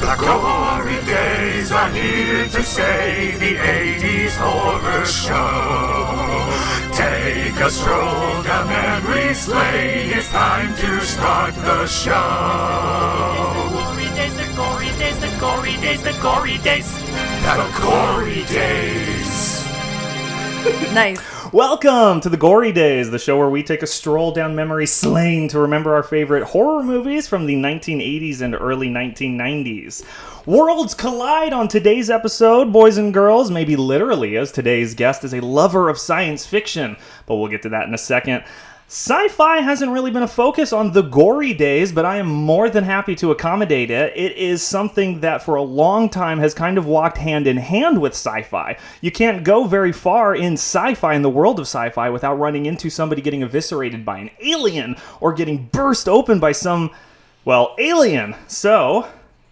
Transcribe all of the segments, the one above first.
The gory days are here to stay, the 80s horror show. Take a stroll down memory's lane, it's time to start the show. The gory days, the gory days, the gory days, the gory days. Nice. Welcome to the Gory Days, the show where we take a stroll down memory lane to remember our favorite horror movies from the 1980s and early 1990s. Worlds collide on today's episode, boys and girls, maybe literally, as today's guest is a lover of science fiction, but we'll get to that in a second. Sci-fi hasn't really been a focus on the Gory Days, but I am more than happy to accommodate it. It is something that for a long time has kind of walked hand in hand with sci-fi. You can't go very far in sci-fi, in the world of sci-fi, without running into somebody getting eviscerated by an alien or getting burst open by some, well, alien. So,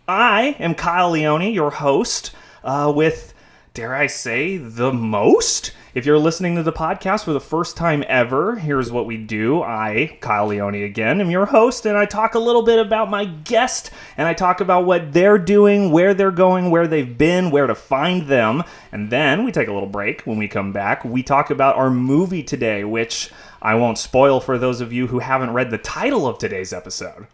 I am Kyle Leone, your host, with, dare I say, the most? If you're listening to the podcast for the first time ever, here's what we do. I, Kyle Leone again, am your host, and I talk a little bit about my guest, and I talk about what they're doing, where they're going, where they've been, where to find them, and then we take a little break. When we come back, we talk about our movie today, which I won't spoil for those of you who haven't read the title of today's episode.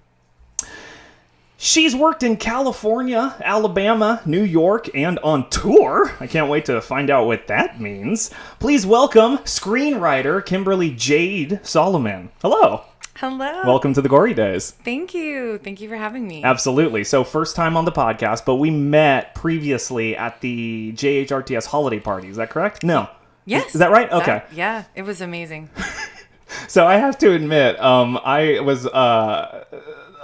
She's worked in California, Alabama, New York, and on tour. I can't wait to find out what that means. Please welcome screenwriter Kimberly Jade Soliman. Hello. Hello. Welcome to the Gory Days. Thank you. Thank you for having me. Absolutely. So first time on the podcast, but we met previously at the JHRTS holiday party. Is that correct? No. Yes. Is that right? Okay. Yeah, it was amazing. So I have to admit, I was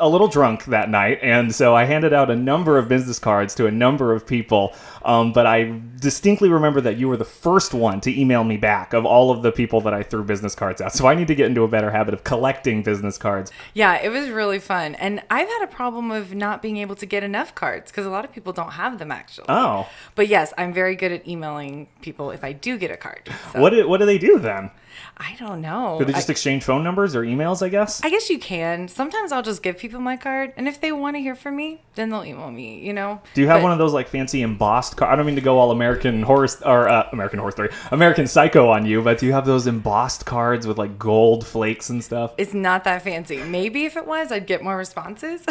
a little drunk that night, and so I handed out a number of business cards to a number of people, but I distinctly remember that you were the first one to email me back of all of the people that I threw business cards at, so I need to get into a better habit of collecting business cards. Yeah, it was really fun, and I've had a problem of not being able to get enough cards, because a lot of people don't have them, actually. Oh. But yes, I'm very good at emailing people if I do get a card. So. What do they do then? I don't know. Do they just exchange phone numbers or emails, I guess? I guess you can. Sometimes I'll just give people my card, and if they want to hear from me, then they'll email me, you know? Do you have one of those, like, fancy embossed cards? I don't mean to go all American Psycho on you, but do you have those embossed cards with, like, gold flakes and stuff? It's not that fancy. Maybe if it was, I'd get more responses,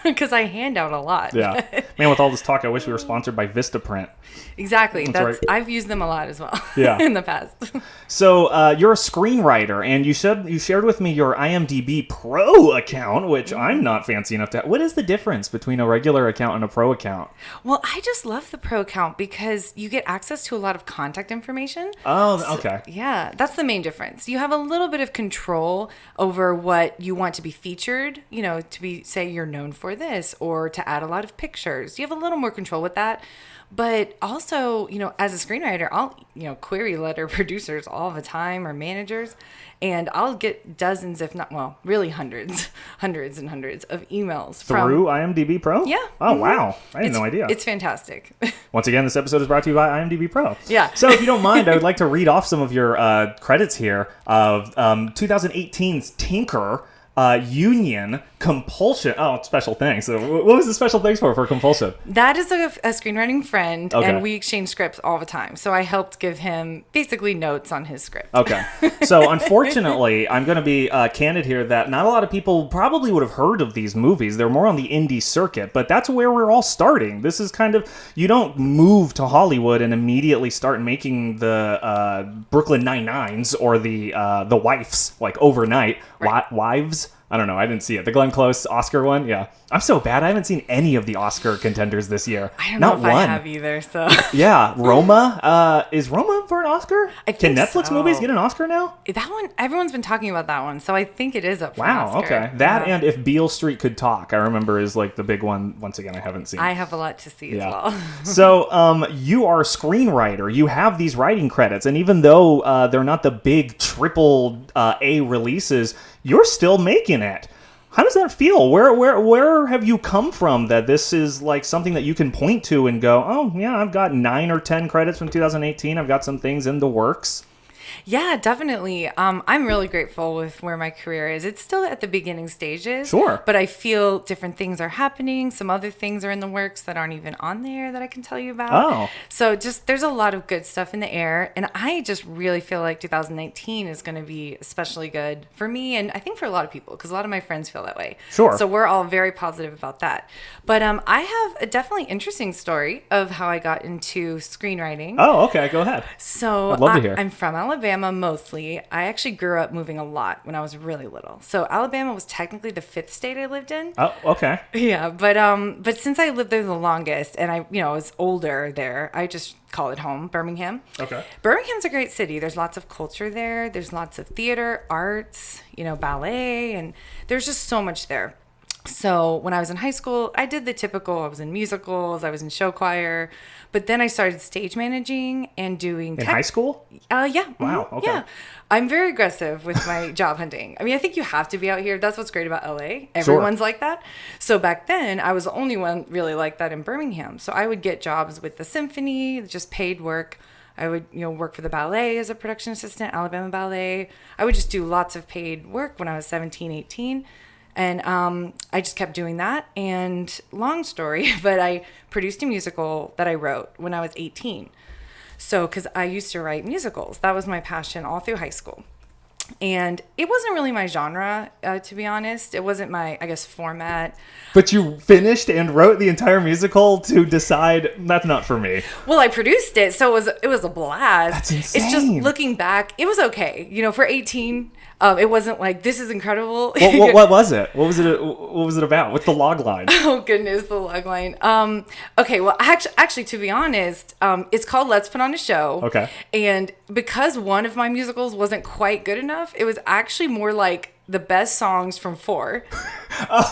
because I hand out a lot. Yeah. Man, with all this talk, I wish we were sponsored by Vistaprint. Exactly. That's right. I've used them a lot as well. Yeah. In the past. So you're a screenwriter, and you shared with me your IMDb Pro account, which I'm not fancy enough to have. What is the difference between a regular account and a Pro account? Well, I just love the Pro account because you get access to a lot of contact information. Oh, okay. Yeah, that's the main difference. You have a little bit of control over what you want to be featured, you know, to be, say you're known for this, or to add a lot of pictures. You have a little more control with that. But also, you know, as a screenwriter, I'll, you know, query letter producers all the time, or managers, and I'll get dozens, if not, well, really hundreds and hundreds of emails. Through IMDb Pro? Yeah. Oh, wow. I had no idea. It's fantastic. Once again, this episode is brought to you by IMDb Pro. Yeah. So if you don't mind, I would like to read off some of your credits here of 2018's Tinker, Union, Compulsion. Oh, special thanks. So what was the special thanks for Compulsion? That is a screenwriting friend, okay. And we exchange scripts all the time. So I helped give him basically notes on his script. Okay. So unfortunately, I'm going to be candid here that not a lot of people probably would have heard of these movies. They're more on the indie circuit, but that's where we're all starting. This is kind of, you don't move to Hollywood and immediately start making the Brooklyn Nine-Nines or the Wifes, like overnight. Right. Wives? I don't know. I didn't see it. The Glenn Close Oscar one? Yeah. I'm so bad. I haven't seen any of the Oscar contenders this year. I don't Not know if one. I have either, so. Yeah. Roma. Is Roma for an Oscar? I think Can Netflix so. movies get an Oscar now? That one, everyone's been talking about that one, so I think it is up for an Wow. Oscar. Okay. That and If Beale Street Could Talk, I remember is like the big one. Once again, I haven't seen. I have a lot to see as well. So, you are a screenwriter. You have these writing credits, and even though they're not the big triple A releases, you're still making it. How does that feel? Where have you come from that this is like something that you can point to and go, oh, yeah, I've got 9 or 10 credits from 2018. I've got some things in the works. Yeah, definitely. I'm really grateful with where my career is. It's still at the beginning stages. Sure. But I feel different things are happening. Some other things are in the works that aren't even on there that I can tell you about. Oh. So just there's a lot of good stuff in the air. And I just really feel like 2019 is going to be especially good for me. And I think for a lot of people, because a lot of my friends feel that way. Sure. So we're all very positive about that. But I have a definitely interesting story of how I got into screenwriting. Oh, okay. Go ahead. So I'd love to hear. I'm from Alabama mostly. I actually grew up moving a lot when I was really little. So Alabama was technically the 5th state I lived in. Oh, okay. Yeah, but since I lived there the longest and I was older there, I just call it home, Birmingham. Okay. Birmingham's a great city. There's lots of culture there. There's lots of theater, arts, ballet, and there's just so much there. So when I was in high school, I did the typical, I was in musicals, I was in show choir, but then I started stage managing and doing... In high school? Yeah. Wow, okay. Yeah. I'm very aggressive with my job hunting. I mean, I think you have to be out here. That's what's great about LA. Everyone's like that. So back then, I was the only one really like that in Birmingham. So I would get jobs with the symphony, just paid work. I would, work for the ballet as a production assistant, Alabama Ballet. I would just do lots of paid work when I was 17, 18. And I just kept doing that. And long story, but I produced a musical that I wrote when I was 18. So, because I used to write musicals. That was my passion all through high school. And it wasn't really my genre, to be honest. It wasn't my, format. But you finished and wrote the entire musical to decide that's not for me. Well, I produced it, so it was a blast. That's insane. It's just looking back, it was okay. For 18, it wasn't like this is incredible. What was it? What was it about? What's the log line? Oh goodness, the log line. Okay, well, actually, to be honest, it's called Let's Put on a Show. Okay. And because one of my musicals wasn't quite good enough, it was actually more like the best songs from 4.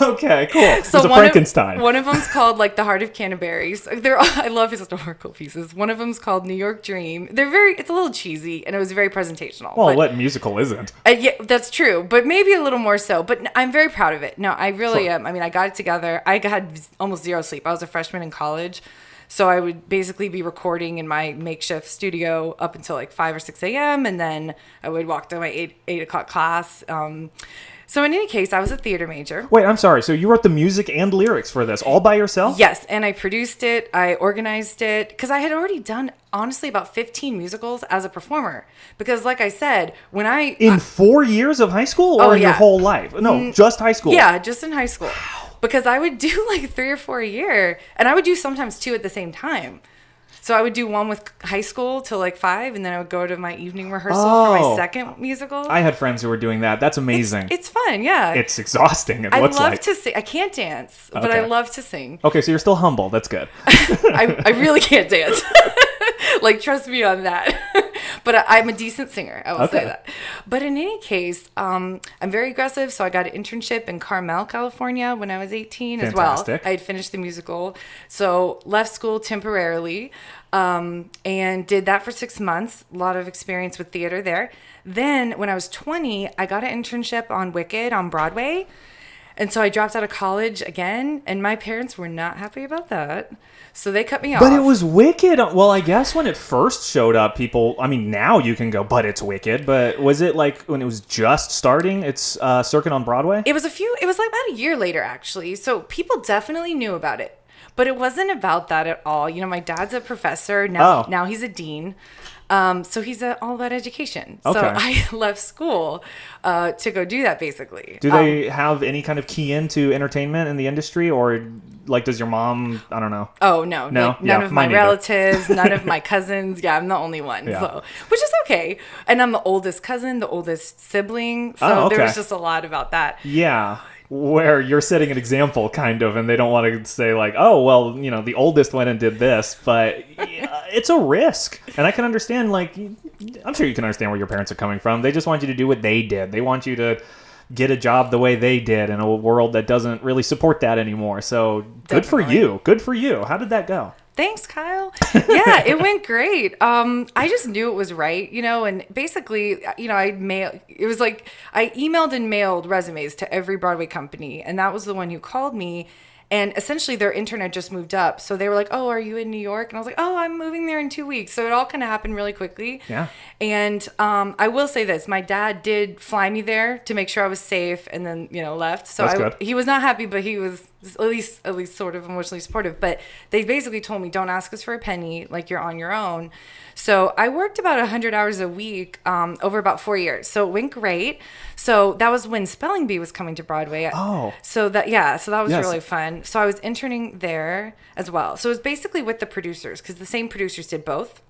Okay, cool. So it's a Frankenstein. One of them's called The Heart of Canterbury's. I love historical pieces. One of them's called New York Dream. It's a little cheesy, and it was very presentational. Well, what musical isn't? Yeah, that's true, but maybe a little more so. But I'm very proud of it. No, I really am. I mean, I got it together. I had almost zero sleep. I was a freshman in college. So I would basically be recording in my makeshift studio up until 5 or 6 a.m. And then I would walk to my 8 o'clock class. So in any case, I was a theater major. Wait, I'm sorry. So you wrote the music and lyrics for this all by yourself? Yes. And I produced it. I organized it because I had already done, honestly, about 15 musicals as a performer. Because like I said, when In 4 years of high school or in your whole life? No, just high school. Yeah, just in high school. Because I would do 3 or 4 a year, and I would do sometimes 2 at the same time. So I would do one with high school till 5, and then I would go to my evening rehearsal for my second musical. I had friends who were doing that. That's amazing. It's fun, yeah. It's exhausting. I love to sing. I can't dance, but I love to sing. Okay, so you're still humble. That's good. I really can't dance. Trust me on that. But I'm a decent singer, I will say that. But in any case, I'm very aggressive, so I got an internship in Carmel, California when I was 18 as well. I had finished the musical, so left school temporarily and did that for 6 months. A lot of experience with theater there. Then when I was 20, I got an internship on Wicked on Broadway. And so I dropped out of college again, and my parents were not happy about that. So they cut me off. But it was Wicked. Well, I guess when it first showed up, now you can go, but it's Wicked. But was it when it was just starting its circuit on Broadway? It was about a year later, actually. So people definitely knew about it. But it wasn't about that at all. My dad's a professor. Now he's a dean. So he's all about education. Okay. So I left school to go do that, basically. Do they have any kind of key into entertainment in the industry, or does your mom? I don't know. Oh no, no, none of my relatives, none of my cousins. Yeah, I'm the only one. Yeah. So, which is okay. And I'm the oldest cousin, the oldest sibling. So there was just a lot about that. Yeah. Where you're setting an example, kind of, and they don't want to say oh, well, the oldest went and did this, but it's a risk. And I can understand, I'm sure you can understand where your parents are coming from. They just want you to do what they did. They want you to get a job the way they did in a world that doesn't really support that anymore. So good for you. Good for you. How did that go? Thanks, Kyle. Yeah, it went great. I just knew it was right, and basically, I emailed and mailed resumes to every Broadway company, and that was the one who called me. And essentially their intern had just moved up. So they were like, oh, are you in New York? And I was like, oh, I'm moving there in 2 weeks. So it all kind of happened really quickly. Yeah. And I will say this. My dad did fly me there to make sure I was safe and then, left. So That's good. he was not happy, but he was at least sort of emotionally supportive. But they basically told me, don't ask us for a penny. Like, you're on your own. So I worked about 100 hours a week over about 4 years. So it went great. So that was when Spelling Bee was coming to Broadway. Oh. So that was really fun. So I was interning there as well. So it was basically with the producers because the same producers did both.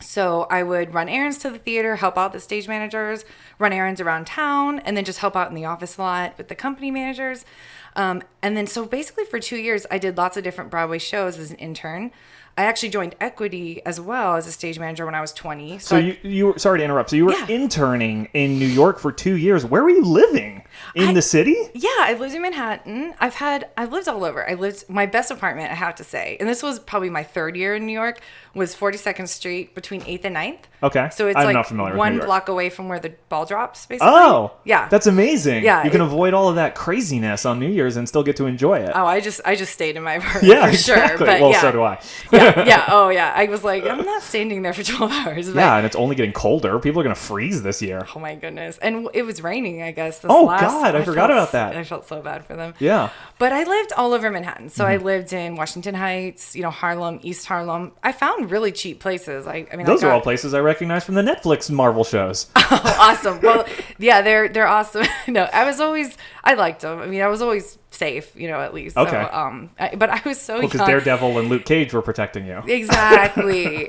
So I would run errands to the theater, help out the stage managers, run errands around town, and then just help out in the office a lot with the company managers. And then so basically for 2 years, I did lots of different Broadway shows as an intern. I actually joined Equity as well as a stage manager when I was 20. So you were, sorry to interrupt. So you were interning in New York for 2 years. Where were you living? In the city? Yeah, I lived in Manhattan. I've lived all over. My best apartment, I have to say, and this was probably my third year in New York, was 42nd Street between 8th and 9th. Okay. So it's I'm like not familiar with one New York. block away from where the ball drops, basically. Oh. Yeah. That's amazing. Yeah. You can avoid all of that craziness on New Year's and still get to enjoy it. Oh, I just stayed in my apartment for exactly. sure. But well, yeah. so do I. Yeah. Oh, yeah. I was like, I'm not standing there for 12 hours. But, yeah, and it's only getting colder. People are going to freeze this year. oh, my goodness. And it was raining, I guess. God, I forgot about that. I felt so bad for them. Yeah. But I lived all over Manhattan. So I lived in Washington Heights, Harlem, East Harlem. I found really cheap places. Those are all places I recognize from the Netflix Marvel shows. Oh, awesome. Well, yeah, they're awesome. No, I liked them. I mean, I was always safe, at least. Okay. So, but I was so young. Because Daredevil and Luke Cage were protecting you. Exactly.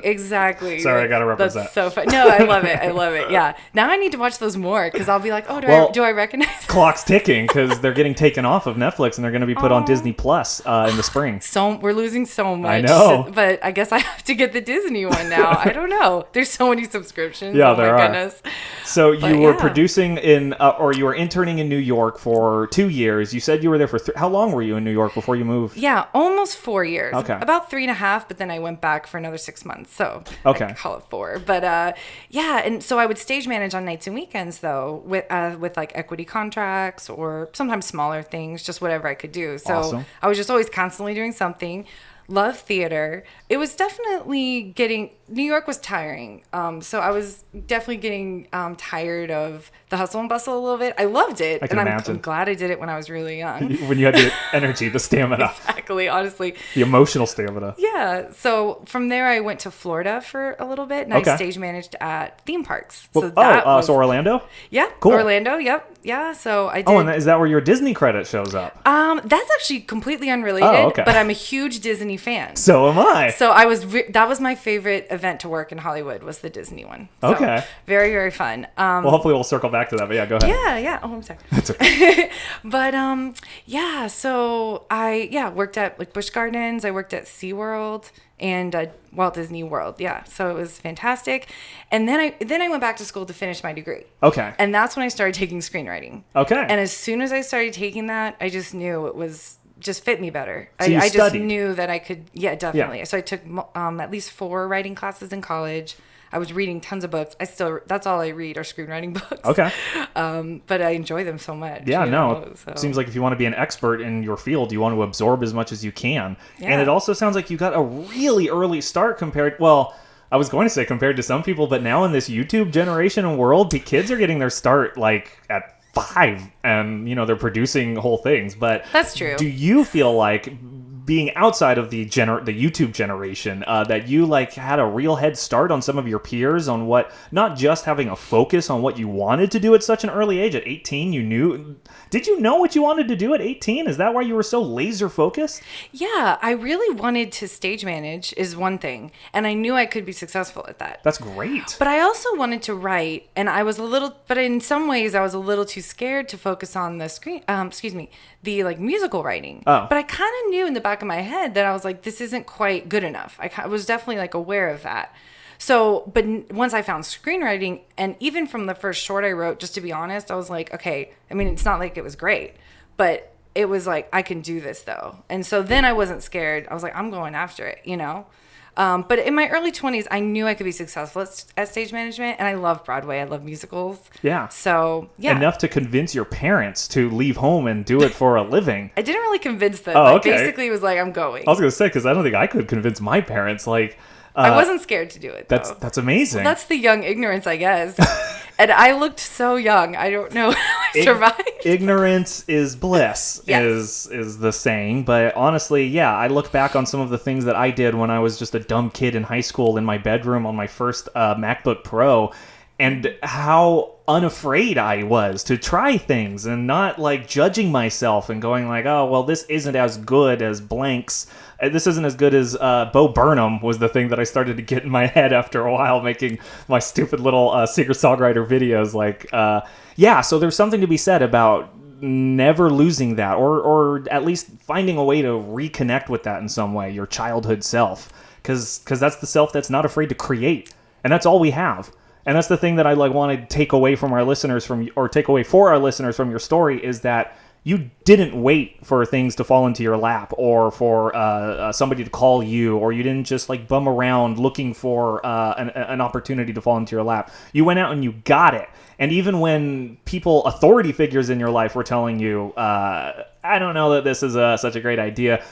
Sorry, I got to represent. That's so fun. No, I love it. Yeah. Now I need to watch those more because I'll be like, oh, do I recognize them? Clock's ticking because they're getting taken off of Netflix and they're going to be put on Disney Plus in the spring. So we're losing so much. I know. But I guess I have to get the Disney one now. I don't know. There's so many subscriptions. Yeah, oh there my are. Goodness. So you were producing or you were interning in New York for 2 years. You said you were there for how long were you in New York before you moved? Yeah, almost 4 years. Okay. About 3.5, but then I went back for another 6 months. So okay. I can call it 4. But yeah, and so I would stage manage on nights and weekends though, with like equity contracts or sometimes smaller things, just whatever I could do. So awesome. I was just always constantly doing something. Love theater. It was definitely New York was tiring. So I was definitely getting tired of the hustle and bustle a little bit. I loved it. I can imagine. I'm glad I did it when I was really young. When you had the energy, the stamina. Exactly, honestly. The emotional stamina. Yeah. So from there, I went to Florida for a little bit, and I stage managed at theme parks. So so Orlando? Yeah. Cool. Orlando, yep. Yeah, so I did. Oh, and is that where your Disney credit shows up? That's actually completely unrelated, okay. but I'm a huge Disney fan. So am I. So that was my favorite event to work in Hollywood was the Disney one. So okay. Very, very fun. Well, hopefully we'll circle back to that, but yeah, go ahead. Yeah. Oh, I'm sorry. That's okay. But yeah, so I worked at like Busch Gardens. I worked at SeaWorld and Walt Disney World. Yeah. So it was fantastic. And then I went back to school to finish my degree. Okay. And that's when I started taking screenwriting. Okay. And as soon as I started taking that, I just knew it was just fit me better. So I just studied. knew that I could. Yeah, definitely. Yeah. So I took at least 4 writing classes in college. I was reading tons of books. That's all I read are screenwriting books. Okay. But I enjoy them so much. Yeah, So. Seems like if you want to be an expert in your field, you want to absorb as much as you can. Yeah. And it also sounds like you got a really early start compared to some people, but now in this YouTube generation and world, the kids are getting their start like at 5 and, they're producing whole things. But that's true. Do you feel like being outside of the YouTube generation, that you like had a real head start on some of your peers on what, not just having a focus on what you wanted to do at such an early age? At 18, did you know what you wanted to do at 18? Is that why you were so laser focused? Yeah, I really wanted to stage manage is one thing, and I knew I could be successful at that. That's great. But I also wanted to write, and but in some ways I was a little too scared to focus on the like musical writing. Oh. But I kind of knew in the back of my head that I was like, this isn't quite good enough. I was definitely like aware of that. So, but once I found screenwriting, and even from the first short I wrote, just to be honest, I was like, okay, I mean, it's not like it was great, but it was like, I can do this though. And so then I wasn't scared. I was like, I'm going after it, But in my early 20s, I knew I could be successful at stage management, and I love Broadway. I love musicals. Yeah. So, yeah. Enough to convince your parents to leave home and do it for a living. I didn't really convince them. Oh, okay. Basically, it was like, I'm going. I was going to say, because I don't think I could convince my parents. Like, I wasn't scared to do it, though. That's amazing. Well, that's the young ignorance, I guess. And I looked so young. I don't know how I survived. Ignorance is bliss, Yes. is the saying. But honestly, yeah, I look back on some of the things that I did when I was just a dumb kid in high school in my bedroom on my first MacBook Pro, and how unafraid I was to try things and not like judging myself and going like, oh, well, this isn't as good as blanks. This isn't as good as Bo Burnham was the thing that I started to get in my head after a while, making my stupid little singer-songwriter videos. Like, yeah, so there's something to be said about never losing that, or at least finding a way to reconnect with that in some way, your childhood self, because that's the self that's not afraid to create, and that's all we have. And that's the thing that I like want to take away from our listeners take away for our listeners from your story, is that you didn't wait for things to fall into your lap, or for somebody to call you, or you didn't just like bum around looking for an opportunity to fall into your lap. You went out and you got it. And even when authority figures in your life were telling you, I don't know that this is such a great idea,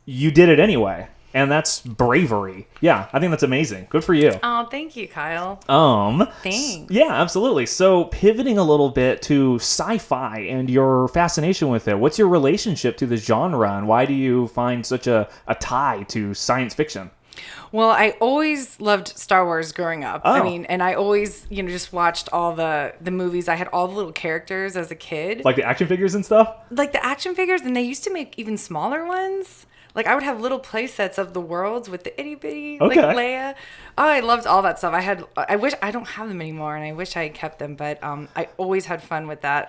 you did it anyway. And that's bravery. Yeah, I think that's amazing. Good for you. Oh, thank you, Kyle. Thanks. Yeah, absolutely. So pivoting a little bit to sci-fi and your fascination with it, what's your relationship to the genre, and why do you find such a tie to science fiction? Well, I always loved Star Wars growing up. Oh. I mean, and I always, just watched all the movies. I had all the little characters as a kid. Like the action figures and stuff? Like the action figures, and they used to make even smaller ones. Like, I would have little play sets of the worlds with the itty bitty, like Leia. Oh, I loved all that stuff. I wish, I don't have them anymore, and I wish I had kept them, but I always had fun with that.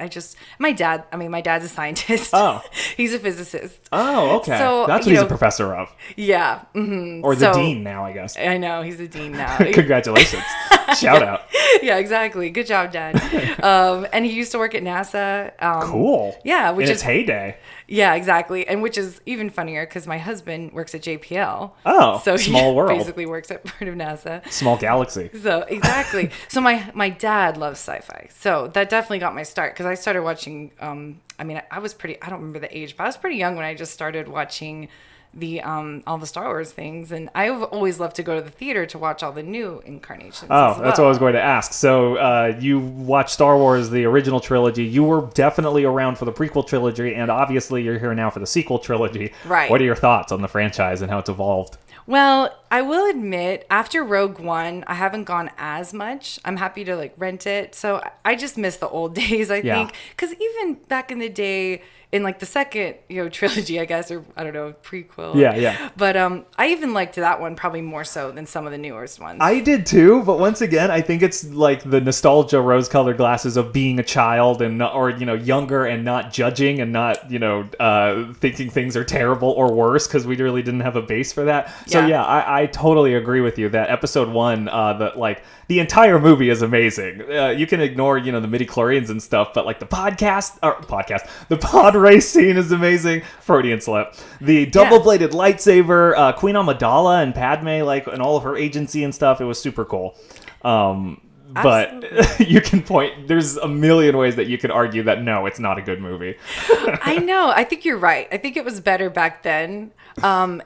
My dad's a scientist. Oh. He's a physicist. Oh, okay. So, that's what he's a professor of. Yeah. Mm-hmm. Or the dean now, I guess. I know, he's a dean now. Congratulations. Shout out. Yeah, exactly. Good job, Dad. And he used to work at NASA. Cool. Yeah. In its heyday. Yeah, exactly. And which is even funnier because my husband works at JPL. Oh, so small world. Basically works at part of NASA. Small galaxy. So, exactly. So my dad loves sci-fi. So that definitely got my start because I started watching, I don't remember the age, but I was pretty young when I just started watching all the Star Wars things, and I've always loved to go to the theater to watch all the new incarnations. Oh, that's what I was going to ask. So you watched Star Wars, the original trilogy. You were definitely around for the prequel trilogy, and obviously you're here now for the sequel trilogy. Right. What are your thoughts on the franchise and how it's evolved? Well, I will admit, after Rogue One, I haven't gone as much. I'm happy to rent it. So I just miss the old days, I think. Because even back in the day, in the second, trilogy, I guess, or I don't know, prequel. Yeah. But I even liked that one probably more so than some of the newest ones. I did too, but once again, I think it's like the nostalgia rose-colored glasses of being a child or younger and not judging and not thinking things are terrible or worse because we really didn't have a base for that. So yeah, I totally agree with you that episode 1, the entire movie is amazing. You can ignore the midichlorians and stuff, but the the pod race scene is amazing. Freudian slip. The double-bladed lightsaber, Queen Amidala and Padme, and all of her agency and stuff. It was super cool. But you can there's a million ways that you could argue that no, it's not a good movie. I know. I think you're right. I think it was better back then. And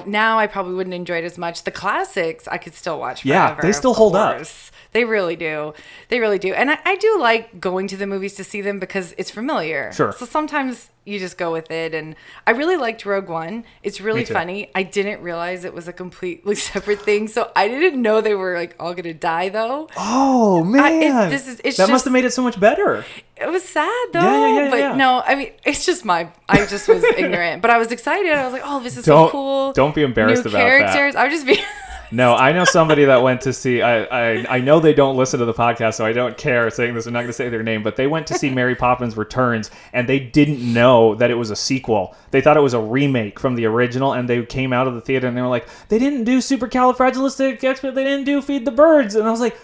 now I probably wouldn't enjoy it as much. The classics I could still watch forever. Yeah, they still hold up. They really do. They really do. And I do like going to the movies to see them because it's familiar. Sure. So sometimes you just go with it. And I really liked Rogue One. It's really funny. I didn't realize it was a completely separate thing. So I didn't know they were all going to die though. Oh, man. That must have made it so much better. It was sad though. Yeah. But no, I mean, it's just I just was ignorant. But I was excited. I was like, oh, this is so cool. Don't be embarrassed new about characters. that. I would just be... No, I know somebody that went to see, I know they don't listen to the podcast, so I don't care saying this. I'm not going to say their name, but they went to see Mary Poppins Returns, and they didn't know that it was a sequel. They thought it was a remake from the original, and they came out of the theater, and they were like, they didn't do Supercalifragilisticexpialidocious, they didn't do Feed the Birds. And I was like,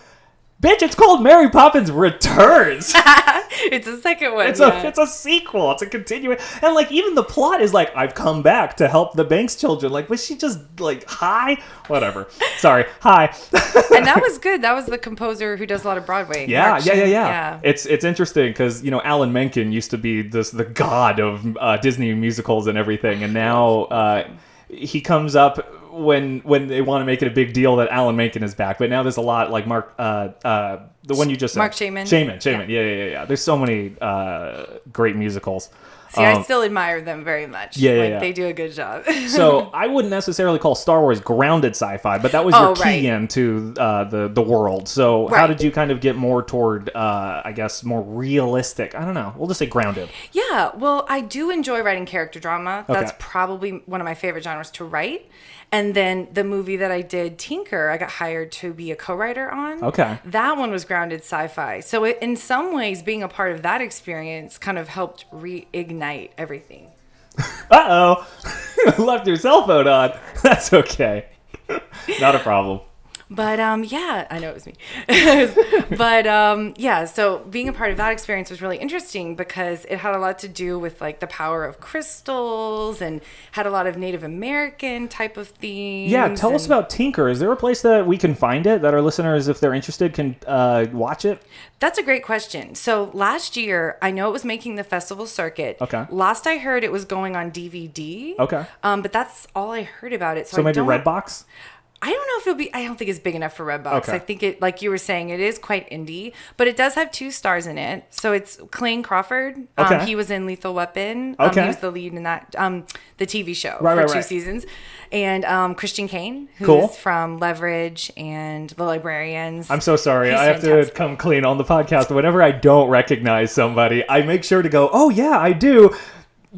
Bitch, it's called Mary Poppins Returns. It's a second one. It's a sequel. It's a continuation. And like even the plot is like, I've come back to help the Banks children. Like, was she just like hi? Whatever. Sorry. Hi. And that was good. That was the composer who does a lot of Broadway. Yeah. Yeah. It's interesting because, you know, Alan Menken used to be the god of Disney musicals and everything, and now he comes up when they want to make it a big deal that Alan Menken is back. But now there's a lot like Mark, the one you just said. Mark Shaman. Shaman. Yeah. There's so many great musicals. See, I still admire them very much. Yeah. They do a good job. So I wouldn't necessarily call Star Wars grounded sci-fi, but that was your key right. into the world. So how did you kind of get more toward, I guess, more realistic? I don't know. We'll just say grounded. Yeah, well, I do enjoy writing character drama. Okay. That's probably one of my favorite genres to write. And then the movie that I did, Tinker, I got hired to be a co-writer on. Okay. That one was grounded sci-fi. So in some ways, being a part of that experience kind of helped reignite everything. Uh-oh. Left your cell phone on. That's okay. Not a problem. But yeah, I know it was me. But yeah, so being a part of that experience was really interesting because it had a lot to do with like the power of crystals and had a lot of Native American type of themes. Yeah, tell us about Tinker. Is there a place that we can find it, that our listeners, if they're interested, can watch it? That's a great question. So last year, I know it was making the festival circuit. Okay. Last I heard, it was going on DVD. Okay. But that's all I heard about it. So maybe Redbox? I don't know if it'll be, I don't think it's big enough for Redbox. Okay. I think it, like you were saying, it is quite indie, but it does have 2 stars in it. So it's Clayne Crawford. Okay. He was in Lethal Weapon. Okay. He was the lead in that, the TV show Right, for 2 right. seasons. And Christian Kane, who's Cool. from Leverage and The Librarians. I'm so sorry. He's I have fantastic. to come clean on the podcast. Whenever I don't recognize somebody, I make sure to go, oh, yeah, I do.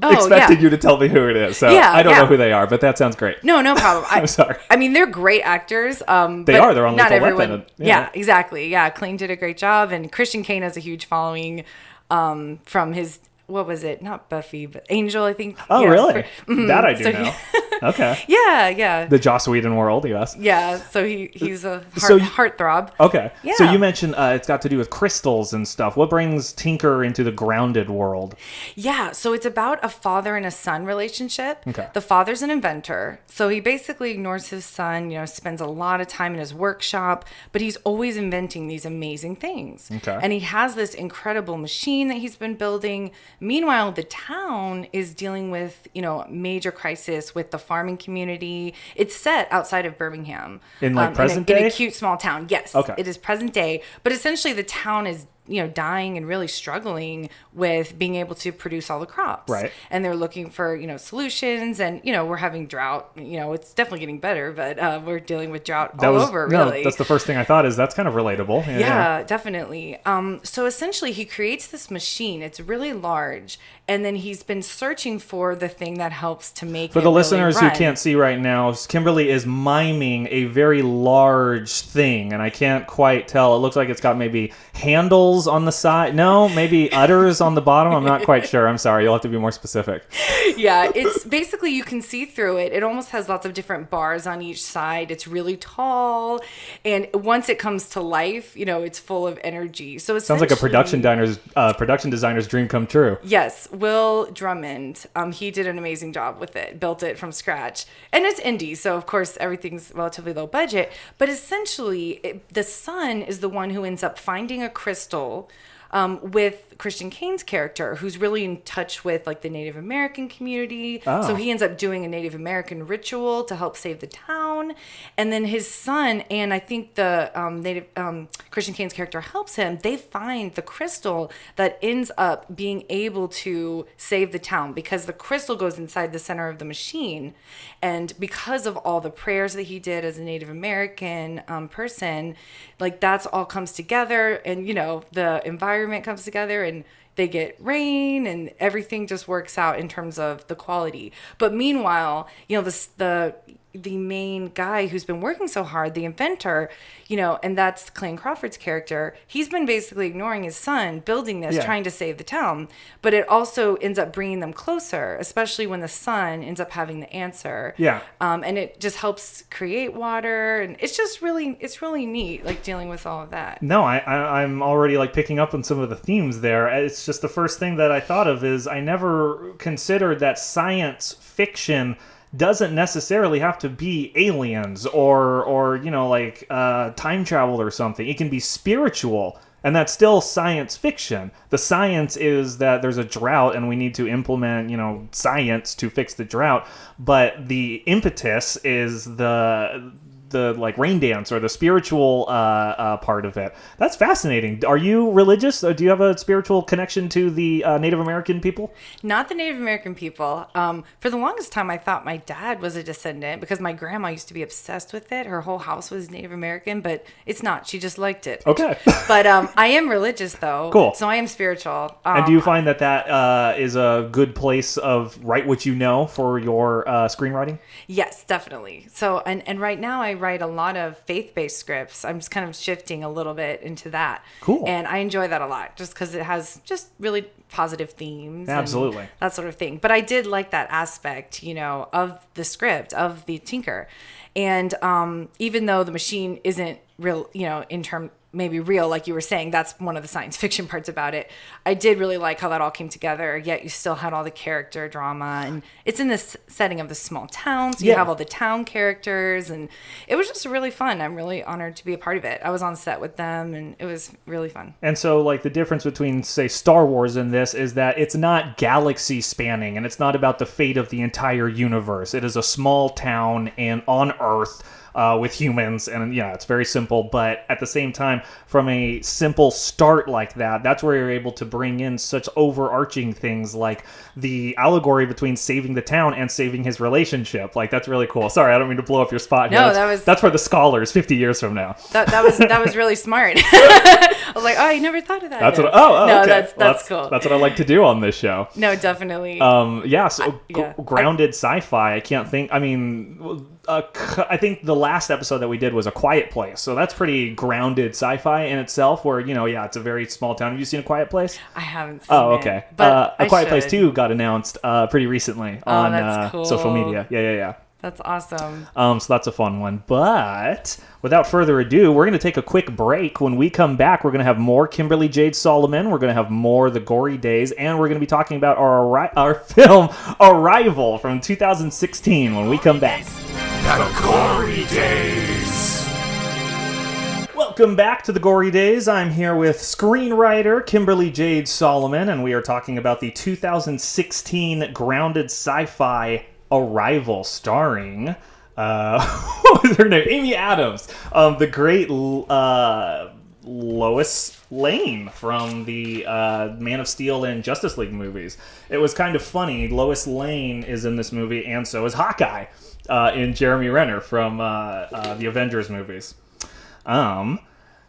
Expected you to tell me who it is. So I don't know who they are, but that sounds great. No problem. I'm sorry. I mean, they're great actors. They are. They're on not Lethal everyone. Weapon. Yeah, exactly. Yeah, Clayne did a great job, and Christian Kane has a huge following from his. What was it? Not Buffy, but Angel, I think. Oh, yeah, really? That I do know. Okay. Yeah. The Joss Whedon world, yes. Yeah, so he's a heartthrob. Okay. Yeah. So you mentioned it's got to do with crystals and stuff. What brings Tinker into the grounded world? Yeah, so it's about a father and a son relationship. Okay. The father's an inventor, so he basically ignores his son, spends a lot of time in his workshop, but he's always inventing these amazing things. Okay. And he has this incredible machine that he's been building. Meanwhile, the town is dealing with, major crisis with the farming community. It's set outside of Birmingham. In present day? In a cute small town. Yes. Okay. It is present day. But essentially the town is dying and really struggling with being able to produce all the crops. Right. And they're looking for, solutions. And, we're having drought. It's definitely getting better, but we're dealing with drought over, really. No, that's the first thing I thought is that's kind of relatable. Yeah, definitely. So essentially, he creates this machine. It's really large. And then he's been searching for the thing that helps to make For it the really listeners run. who can't see right now, Kimberly is miming a very large thing, and I can't quite tell. It looks like it's got maybe handles on the side. No, maybe udders on the bottom. I'm not quite sure. I'm sorry. You'll have to be more specific. Yeah, it's basically you can see through it. It almost has lots of different bars on each side. It's really tall, and once it comes to life, it's full of energy. So Sounds like a production designer's dream come true. Yes, Will Drummond. He did an amazing job with it. Built it from scratch, and it's indie, so of course everything's relatively low budget. But essentially, the son is the one who ends up finding a crystal. With Christian Kane's character, who's really in touch with like the Native American community. Oh. So he ends up doing a Native American ritual to help save the town. And then his son, and I think the Christian Kane's character helps him, they find the crystal that ends up being able to save the town because the crystal goes inside the center of the machine. And because of all the prayers that he did as a Native American person, like that's all comes together, and the environment comes together, and they get rain, and everything just works out in terms of the quality. But meanwhile, the the main guy who's been working so hard, the inventor, you know, and that's Clayne Crawford's character. He's been basically ignoring his son, building this, trying to save the town. But it also ends up bringing them closer, especially when the son ends up having the answer. Yeah. And it just helps create water. And it's really neat, like dealing with all of that. No, I'm already like picking up on some of the themes there. It's just the first thing that I thought of is I never considered that science fiction doesn't necessarily have to be aliens or you know, like time travel or something. It can be spiritual, and that's still science fiction. The science is that there's a drought and we need to implement, you know, science to fix the drought, but the impetus is the like rain dance or the spiritual part of it. That's fascinating. Are you religious? Or do you have a spiritual connection to the Native American people? Not the Native American people. For the longest time, I thought my dad was a descendant because my grandma used to be obsessed with it. Her whole house was Native American, but it's not. She just liked it. Okay. But I am religious, though. Cool. So I am spiritual. And do you find that is a good place of write what you know for your screenwriting? Yes, definitely. So, and right now I write a lot of faith-based scripts. I'm just kind of shifting a little bit into that. Cool. And I enjoy that a lot just because it has just really positive themes. Absolutely. And that sort of thing. But I did like that aspect, you know, of the script, of the tinker. And even though the machine isn't real, you know, in term maybe real, like you were saying, that's one of the science fiction parts about it. I did really like how that all came together, yet you still had all the character drama, and it's in this setting of the small town, so you have all the town characters, and it was just really fun. I'm really honored to be a part of it. I was on set with them, and it was really fun. And so, like, the difference between, say, Star Wars and this is that it's not galaxy spanning, and it's not about the fate of the entire universe. It is a small town and on Earth, with humans, and yeah, it's very simple, but at the same time, from a simple start like that, that's where you're able to bring in such overarching things like the allegory between saving the town and saving his relationship. Like, that's really cool. Sorry, I don't mean to blow up your spot here. No, that's for the scholars 50 years from now. That was really smart. I was like, oh, I never thought of that. That's yet. no, okay. That's cool. That's what I like to do on this show. No, definitely. Grounded sci-fi. I can't think. I mean, I think the last episode that we did was A Quiet Place, so that's pretty grounded sci-fi in itself. Where, you know, yeah, it's a very small town. Have you seen A Quiet Place? I haven't seen Oh, okay. it, but A Quiet Place 2 got announced pretty recently on that's cool. social media. Yeah. That's awesome. So that's a fun one. But without further ado, we're going to take a quick break. When we come back, we're going to have more Kimberly Jade Soliman. We're going to have more The Gory Days. And we're going to be talking about our film Arrival from 2016 when we come back. The Gory Days. Welcome back to The Gory Days. I'm here with screenwriter Kimberly Jade Soliman, and we are talking about the 2016 grounded sci-fi Arrival, starring what was her name? Amy Adams, the great Lois Lane from the Man of Steel and Justice League movies. It was kind of funny. Lois Lane is in this movie, and so is Hawkeye in Jeremy Renner from the Avengers movies.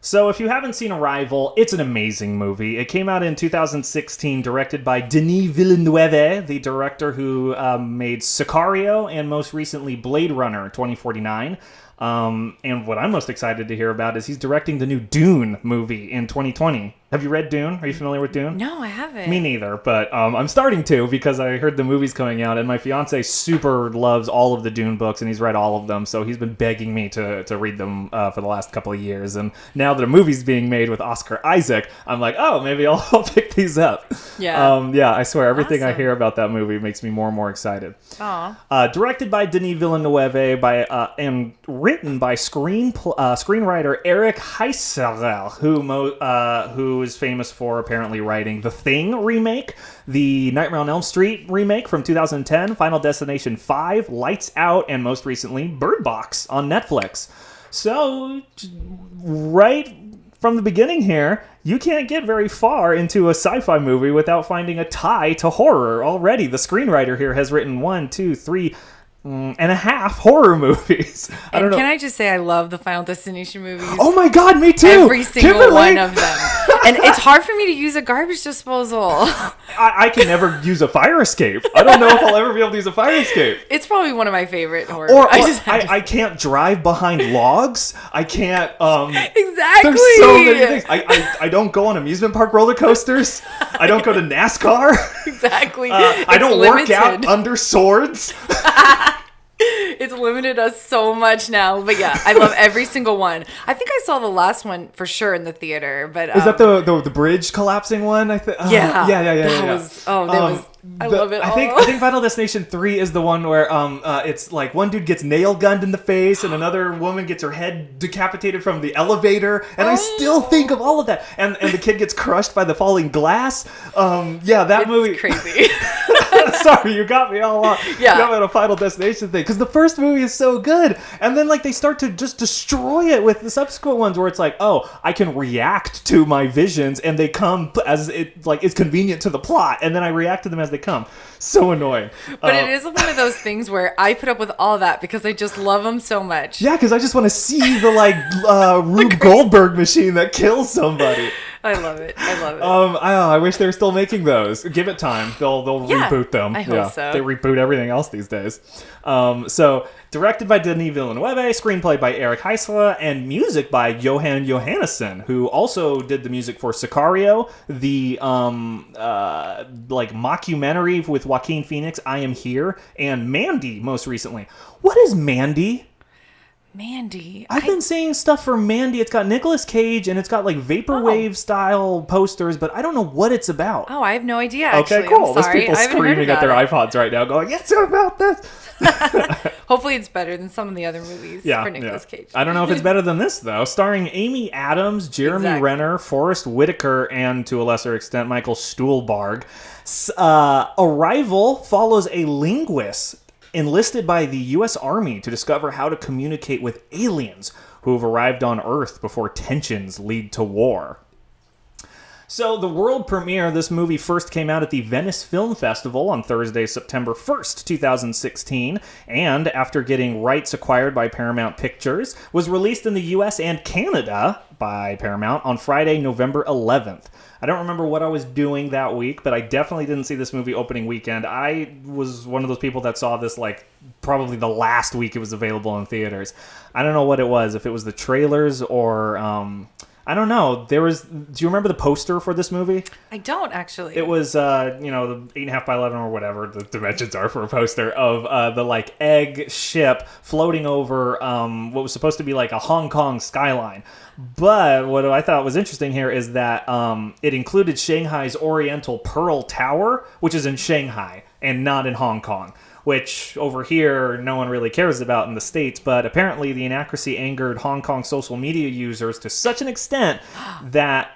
So if you haven't seen Arrival, it's an amazing movie. It came out in 2016, directed by Denis Villeneuve, the director who made Sicario and most recently Blade Runner 2049. And what I'm most excited to hear about is he's directing the new Dune movie in 2020. Have you read Dune? Are you familiar with Dune? No, I haven't. Me neither, but I'm starting to because I heard the movie's coming out, and my fiance super loves all of the Dune books, and he's read all of them, so he's been begging me to read them for the last couple of years. And now that a movie's being made with Oscar Isaac, I'm like, oh, maybe I'll pick these up. Yeah. Yeah, I swear, everything I Awesome. hear about that movie makes me more and more excited. Aw. Directed by Denis Villeneuve and written by screenwriter Eric Heisserer, who is famous for apparently writing The Thing remake, the Nightmare on Elm Street remake from 2010, Final Destination 5, Lights Out, and most recently Bird Box on Netflix. So, right from the beginning here, you can't get very far into a sci-fi movie without finding a tie to horror. Already, the screenwriter here has written 1, 2, 3 and a half horror movies. I don't know. Can I just say I love the Final Destination movies? Oh my God, me too. Every single Kimberly. one of them. And it's hard for me to use a garbage disposal. I can never use a fire escape. I don't know if I'll ever be able to use a fire escape. It's probably one of my favorite horror. Or I can't drive behind logs. I can't. Exactly. There's so many things. I don't go on amusement park roller coasters. I don't go to NASCAR. Exactly. I don't work out under swords. It's limited us so much now, but yeah, I love every single one. I think I saw the last one for sure in the theater, but is that the bridge collapsing one? I think. Yeah. Yeah. I love it. I think Final Destination 3 is the one where it's like one dude gets nail gunned in the face and another woman gets her head decapitated from the elevator, and I still think of all of that. And the kid gets crushed by the falling glass. That movie crazy. Sorry, you got me all on. Yeah. You got me on a Final Destination thing because the first movie is so good, and then like they start to just destroy it with the subsequent ones where it's like, oh, I can react to my visions and they come as it like it's convenient to the plot, and then I react to them as they come. So annoying. But it is one of those things where I put up with all that because I just love them so much. Yeah, because I just want to see the Rube Goldberg machine that kills somebody. I love it. I wish they were still making those. Give it time. They'll reboot them. I hope so. They reboot everything else these days. So directed by Denis Villeneuve, screenplay by Eric Heisler, and music by Johan Johannesson, who also did the music for Sicario, the mockumentary with Joaquin Phoenix, I Am Here, and Mandy most recently. What is Mandy? Mandy. I've been seeing stuff for Mandy. It's got Nicolas Cage and it's got like vaporwave style posters, but I don't know what it's about. Oh, I have no idea. Actually. Okay, cool. I'm There's sorry. people screaming at their iPods right now, going, "It's about this." Hopefully, it's better than some of the other movies for Nicolas Cage. I don't know if it's better than this though. Starring Amy Adams, Jeremy Renner, Forrest Whitaker, and to a lesser extent Michael Stuhlbarg. Arrival follows a linguist enlisted by the U.S. Army to discover how to communicate with aliens who have arrived on Earth before tensions lead to war. So the world premiere of this movie first came out at the Venice Film Festival on Thursday, September 1st, 2016, and after getting rights acquired by Paramount Pictures, was released in the U.S. and Canada by Paramount on Friday, November 11th. I don't remember what I was doing that week, but I definitely didn't see this movie opening weekend. I was one of those people that saw this like probably the last week it was available in theaters. I don't know what it was, if it was the trailers or I don't know. Do you remember the poster for this movie? I don't actually. It was, the 8.5 by 11 or whatever the dimensions are for a poster of the like egg ship floating over what was supposed to be like a Hong Kong skyline. But what I thought was interesting here is that it included Shanghai's Oriental Pearl Tower, which is in Shanghai and not in Hong Kong, which over here no one really cares about in the States, but apparently the inaccuracy angered Hong Kong social media users to such an extent that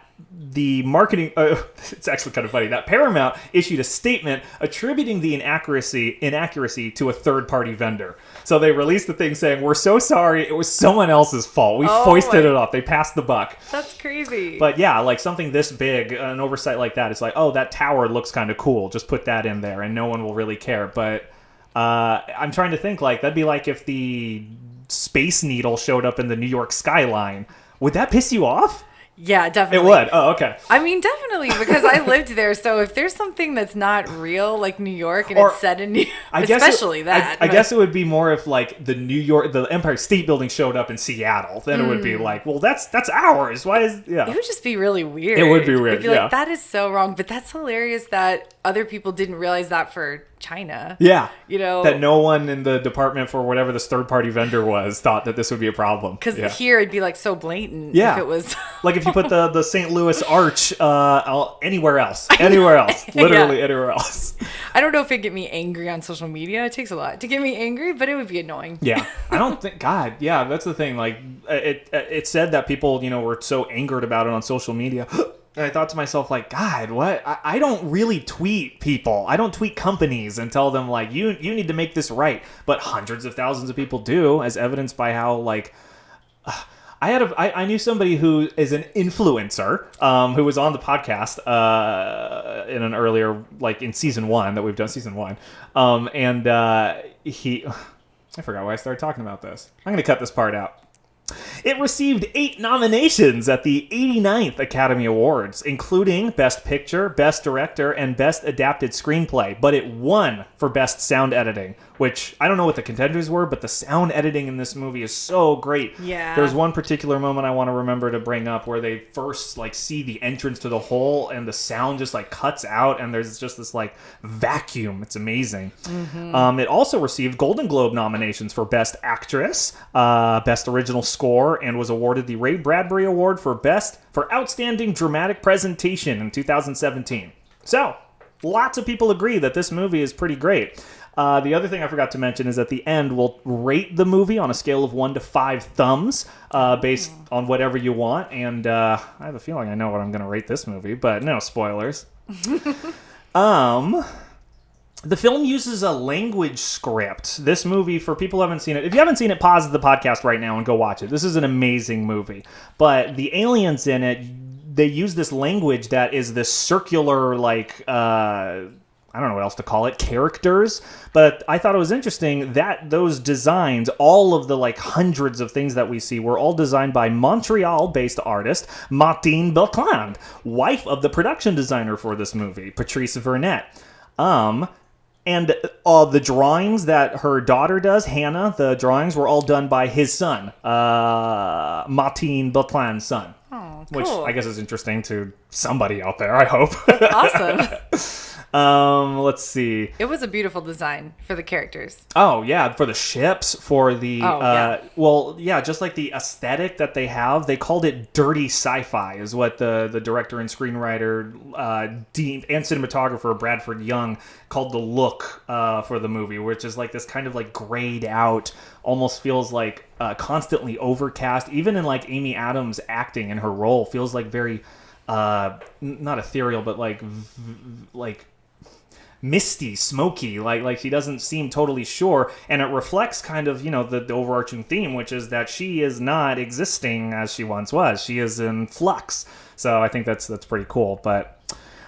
the marketing, it's actually kind of funny, that Paramount issued a statement attributing the inaccuracy to a third-party vendor. So they released the thing saying, "We're so sorry, it was someone else's fault. We foisted it off. They passed the buck." That's crazy. But yeah, like something this big, an oversight like that, it's like, oh, that tower looks kind of cool. Just put that in there and no one will really care. But I'm trying to think, like, that'd be like if the Space Needle showed up in the New York skyline. Would that piss you off? Yeah, definitely. It would. Oh, okay. I mean, definitely, because I lived there. So if there's something that's not real, like New York, and it's set in New York, I guess it would be more if like the Empire State Building showed up in Seattle. Then it would be like, well, that's ours. Why is It would just be really weird. It would be weird. It'd be like, that is so wrong. But that's hilarious that other people didn't realize that for China. Yeah. That no one in the department for whatever this third-party vendor was thought that this would be a problem. Because here it'd be like so blatant if it was... like if you put the St. Louis Arch anywhere else. Literally anywhere else. I don't know if it'd get me angry on social media. It takes a lot to get me angry, but it would be annoying. Yeah. I don't think... God, yeah, that's the thing. Like, it said that people, were so angered about it on social media... And I thought to myself, like, God, what? I don't really tweet people. I don't tweet companies and tell them, like, you need to make this right. But hundreds of thousands of people do, as evidenced by how, like... I knew somebody who is an influencer who was on the podcast in an earlier, like, in season 1, that we've done, season 1. I forgot why I started talking about this. I'm going to cut this part out. It received 8 nominations at the 89th Academy Awards, including Best Picture, Best Director, and Best Adapted Screenplay, but it won for Best Sound Editing, which I don't know what the contenders were, but the sound editing in this movie is so great. Yeah. There's one particular moment I want to remember to bring up where they first like see the entrance to the hole and the sound just like cuts out and there's just this like vacuum. It's amazing. It also received Golden Globe nominations for Best Actress, Best Original Score, and was awarded the Ray Bradbury Award for Outstanding Dramatic Presentation in 2017. So, lots of people agree that this movie is pretty great. The other thing I forgot to mention is at the end, we'll rate the movie on a scale of 1 to 5 thumbs based on whatever you want. And I have a feeling I know what I'm going to rate this movie, but no spoilers. The film uses a language script. This movie, for people who haven't seen it, if you haven't seen it, pause the podcast right now and go watch it. This is an amazing movie. But the aliens in it, they use this language that is this circular, like, I don't know what else to call it, characters. But I thought it was interesting that those designs, all of the like hundreds of things that we see, were all designed by Montreal-based artist Martine Belcland, wife of the production designer for this movie, Patrice Vernet. And the drawings that her daughter does, Hannah, the drawings were all done by his son, Martine Belcland's son. Oh, cool. Which I guess is interesting to somebody out there, I hope. Awesome. Let's see. It was a beautiful design for the characters. Oh, yeah, for the ships, for the... yeah. just like the aesthetic that they have, they called it dirty sci-fi, is what the director and screenwriter deemed, and cinematographer Bradford Young called the look for the movie, which is like this kind of like grayed out, almost feels like constantly overcast. Even in like Amy Adams' acting in her role feels like very... not ethereal, but like misty, smoky, like she doesn't seem totally sure, and it reflects kind of, the overarching theme, which is that she is not existing as she once was. She is in flux. So I think that's pretty cool. But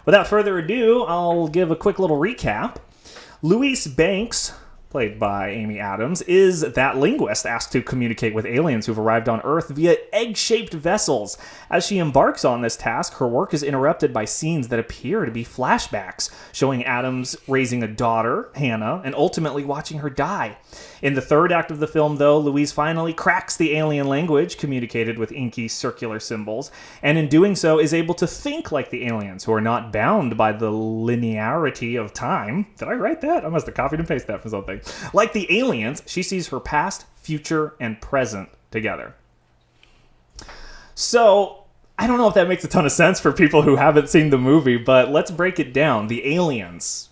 without further ado, I'll give a quick little recap. Louise Banks, played by Amy Adams, is that linguist asked to communicate with aliens who've arrived on Earth via egg-shaped vessels. As she embarks on this task, her work is interrupted by scenes that appear to be flashbacks, showing Adams raising a daughter, Hannah, and ultimately watching her die. In the third act of the film, though, Louise finally cracks the alien language, communicated with inky circular symbols, and in doing so is able to think like the aliens, who are not bound by the linearity of time. Did I write that? I must have copied and pasted that from something. Like the aliens, she sees her past, future, and present together. So, I don't know if that makes a ton of sense for people who haven't seen the movie, but let's break it down. The aliens,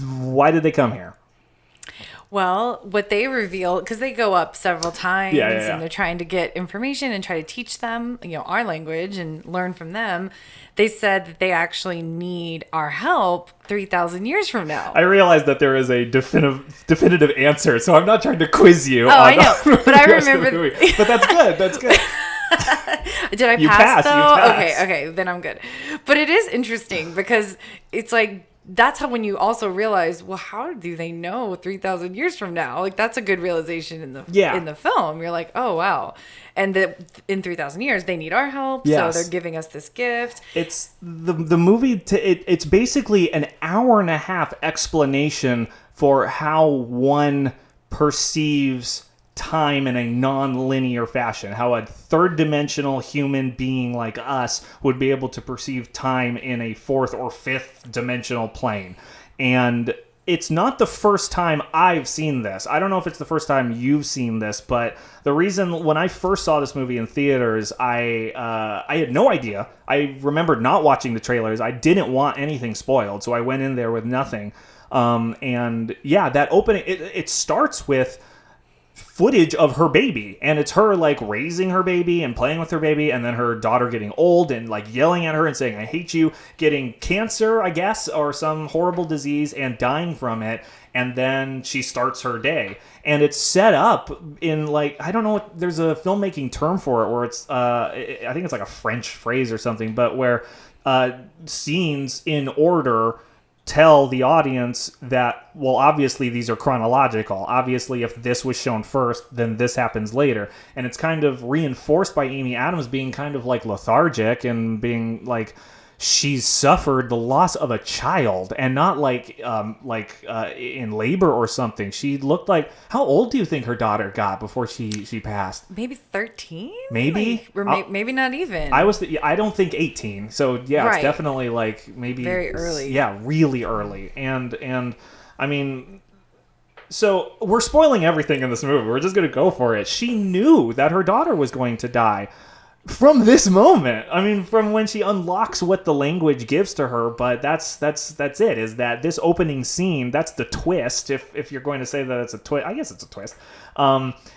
why did they come here? Well, what they reveal, because they go up several times and they're trying to get information and try to teach them, our language and learn from them. They said that they actually need our help 3,000 years from now. I realize that there is a definitive answer, so I'm not trying to quiz you. Oh, I know, but I remember. But that's good. That's good. Did I pass though? You passed. Okay, then I'm good. But it is interesting because it's like, that's how, when you also realize, well, how do they know 3,000 years from now? Like, that's a good realization in the film. You're like, oh, wow. And that in 3,000 years, they need our help. Yes. So they're giving us this gift. It's the movie. It's basically an hour and a half explanation for how one perceives time in a non-linear fashion, how a third-dimensional human being like us would be able to perceive time in a fourth or fifth dimensional plane. And it's not the first time I've seen this. I don't know if it's the first time you've seen this, but the reason when I first saw this movie in theaters, I had no idea. I remembered not watching the trailers. I didn't want anything spoiled, so I went in there with nothing. And yeah, that opening, it starts with footage of her baby, and it's her like raising her baby and playing with her baby, and then her daughter getting old and like yelling at her and saying, "I hate you," getting cancer, I guess, or some horrible disease, and dying from it. And then she starts her day, and it's set up in like, I don't know, there's a filmmaking term for it where it's I think it's like a French phrase or something, but where scenes in order tell the audience that, well, obviously these are chronological. Obviously, if this was shown first, then this happens later. And it's kind of reinforced by Amy Adams being kind of like lethargic and being like, she's suffered the loss of a child, and not like in labor or something. She looked like, how old do you think her daughter got before she passed? Maybe 13? Maybe? Or maybe not even. I don't think 18. So yeah, Right. It's definitely like maybe Very early. Yeah, really early. And I mean, so we're spoiling everything in this movie. We're just going to go for it. She knew that her daughter was going to die from this moment. I mean, from when she unlocks what the language gives to her. But that's it. Is that this opening scene? That's the twist. If you're going to say that it's a twist, I guess it's a twist.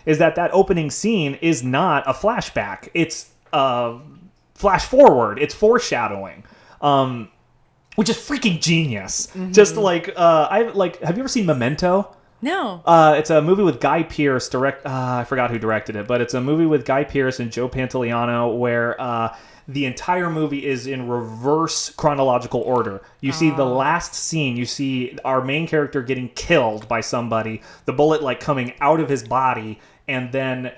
Is that opening scene is not a flashback? It's flash forward. It's foreshadowing. Which is freaking genius. Mm-hmm. Just like have you ever seen Memento? No. It's a movie with Guy Pearce I forgot who directed it, but it's a movie with Guy Pearce and Joe Pantoliano where the entire movie is in reverse chronological order. You see the last scene, you see our main character getting killed by somebody, the bullet like coming out of his body, and then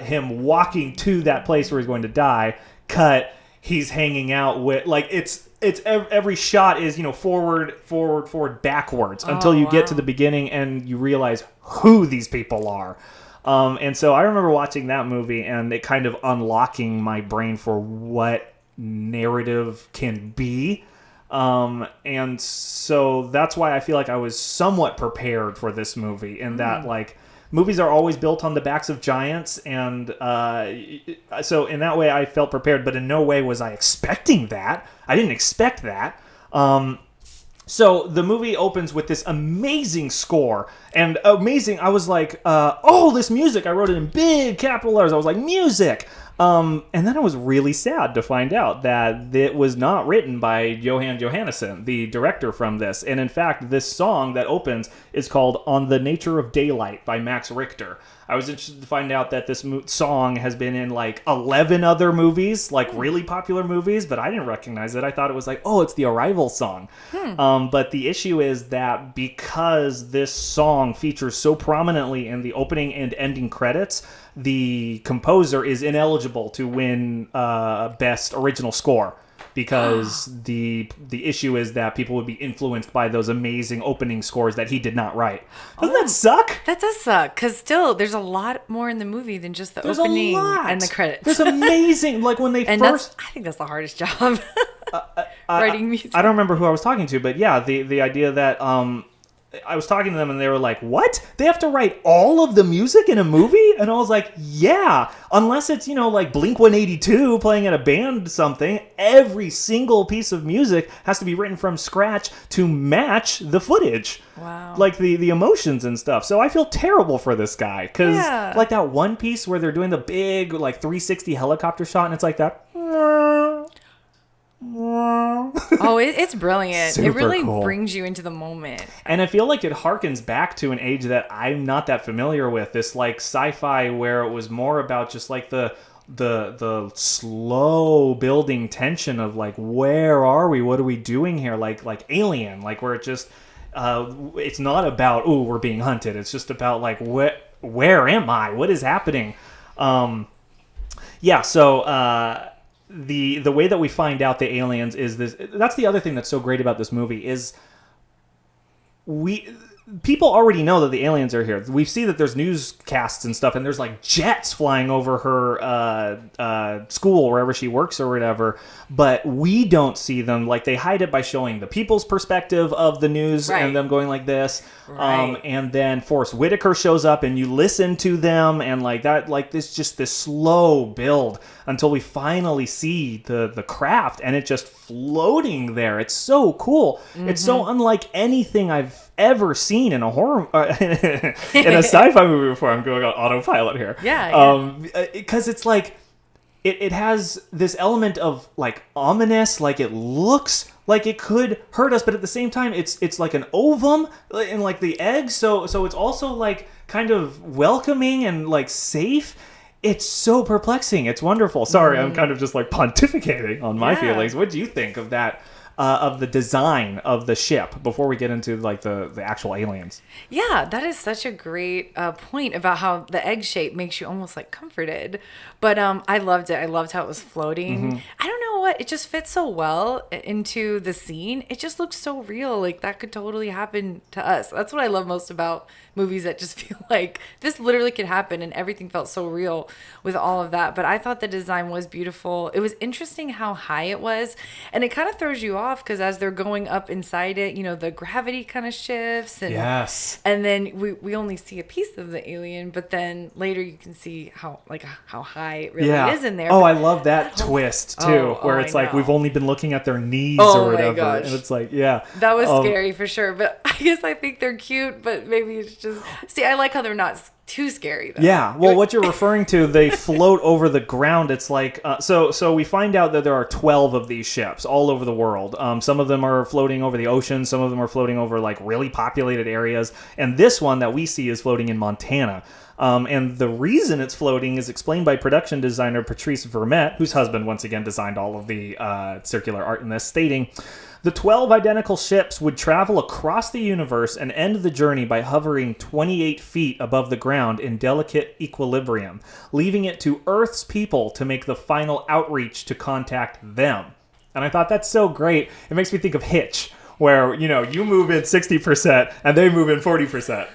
him walking to that place where he's going to die. Cut, he's hanging out with, like, it's every shot is, forward, backwards until you get to the beginning and you realize who these people are. And so I remember watching that movie and it kind of unlocking my brain for what narrative can be. And so that's why I feel like I was somewhat prepared for this movie, in that, like, movies are always built on the backs of giants, and so in that way I felt prepared, but in no way was I expecting that. I didn't expect that. So the movie opens with this amazing score, and amazing, I was like, this music, I wrote it in big capital letters. I was like, music. And then I was really sad to find out that it was not written by Johan Johannesson, the director from this. And in fact, this song that opens is called On the Nature of Daylight by Max Richter. I was interested to find out that this song has been in like 11 other movies, like really popular movies, but I didn't recognize it. I thought it was like, it's the Arrival song. But the issue is that because this song features so prominently in the opening and ending credits, the composer is ineligible to win Best Original Score, because the issue is that people would be influenced by those amazing opening scores that he did not write. Doesn't that suck? That does suck, because still, there's a lot more in the movie than just the opening and the credits. There's amazing, like when they I think that's the hardest job, writing music. I don't remember who I was talking to, but yeah, the idea that I was talking to them and they were like, what? They have to write all of the music in a movie? And I was like, yeah, unless it's, like Blink-182 playing at a band something, every single piece of music has to be written from scratch to match the footage. Wow. Like the emotions and stuff. So I feel terrible for this guy, because like that one piece where they're doing the big like 360 helicopter shot and it's like that. It's brilliant. Super it really cool. brings you into the moment. And I feel like it harkens back to an age that I'm not that familiar with. This like sci-fi where it was more about just like the slow building tension of like, where are we? What are we doing here? Like Alien, like where it just it's not about we're being hunted. It's just about like where am I? What is happening? The way that we find out the aliens is this. That's the other thing that's so great about this movie is people already know that the aliens are here. We see that there's newscasts and stuff, and there's like jets flying over her school, wherever she works or whatever. But we don't see them. Like, they hide it by showing the people's perspective of the news and them going like this. Right. And then Forrest Whitaker shows up, and you listen to them, and like that, like this slow build until we finally see the craft, and it just floating there. It's so cool. Mm-hmm. It's so unlike anything I've ever seen in a horror in a sci-fi movie before. I'm going on autopilot here. Because it's like it has this element of like ominous, like it looks like it could hurt us, but at the same time it's like an ovum and like the egg, so it's also like kind of welcoming and like safe. It's so perplexing. It's wonderful. Sorry, I'm kind of just like pontificating on my feelings. What do you think of that of the design of the ship before we get into like the actual aliens. Yeah, that is such a great point about how the egg shape makes you almost like comforted. But I loved it. I loved how it was floating. I don't know what, it just fits so well into the scene. It just looks so real. Like that could totally happen to us. That's what I love most about movies that just feel like this literally could happen, and everything felt so real with all of that. But I thought the design was beautiful. It was interesting how high it was, and it kind of throws you off because as they're going up inside it, you know, the gravity kind of shifts, and Yes. and then we only see a piece of the alien, but then later you can see how high it really is in there. Oh, I love that twist too, where it's like we've only been looking at their knees or whatever, my gosh. and it's like, yeah, That was scary for sure, but I guess I think they're cute, but maybe it's just... See, I like how they're not too scary, though. Yeah, well, what you're referring to, they float over the ground. It's like, so we find out that there are 12 of these ships all over the world. Some of them are floating over the ocean. Some of them are floating over, like, really populated areas. And this one that we see is floating in Montana. And the reason it's floating is explained by production designer Patrice Vermette, whose husband, once again, designed all of the circular art in this, stating... The 12 identical ships would travel across the universe and end the journey by hovering 28 feet above the ground in delicate equilibrium, leaving it to Earth's people to make the final outreach to contact them. And I thought that's so great. It makes me think of Hitch, where, you know, you move in 60% and they move in 40%.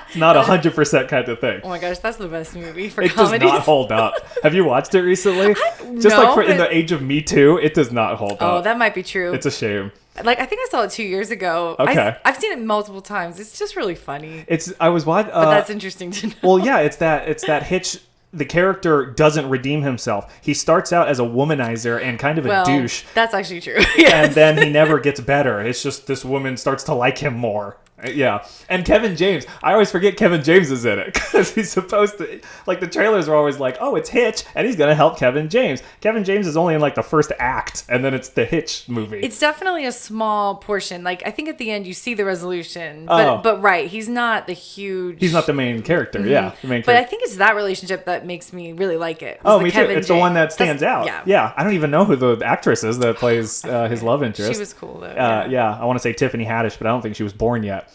It's not 100% kind of thing. Oh my gosh, that's the best movie for it comedies. It does not hold up. Have you watched it recently? Just no, like in the age of Me Too, it does not hold up. Oh, that might be true. It's a shame. Like, I think I saw it 2 years ago. Okay. I've seen it multiple times. It's just really funny. I was watching. But that's interesting to know. Well, yeah, it's that Hitch. The character doesn't redeem himself. He starts out as a womanizer and kind of a douche. That's actually true. Yes. And then he never gets better. It's just this woman starts to like him more. Yeah. And Kevin James. I always forget Kevin James is in it because he's supposed to... Like, the trailers are always like, oh, it's Hitch, and he's going to help Kevin James. Kevin James is only in, like, the first act, and then it's the Hitch movie. It's definitely a small portion. Like, I think at the end you see the resolution. But right, he's not the huge... He's not the main character, yeah. The main but I think it's that relationship that makes me really like it. Oh, me too. It's the one that stands out. Yeah. I don't even know who the actress is that plays his love interest. She was cool, though. Yeah. I want to say Tiffany Haddish, but I don't think she was born yet.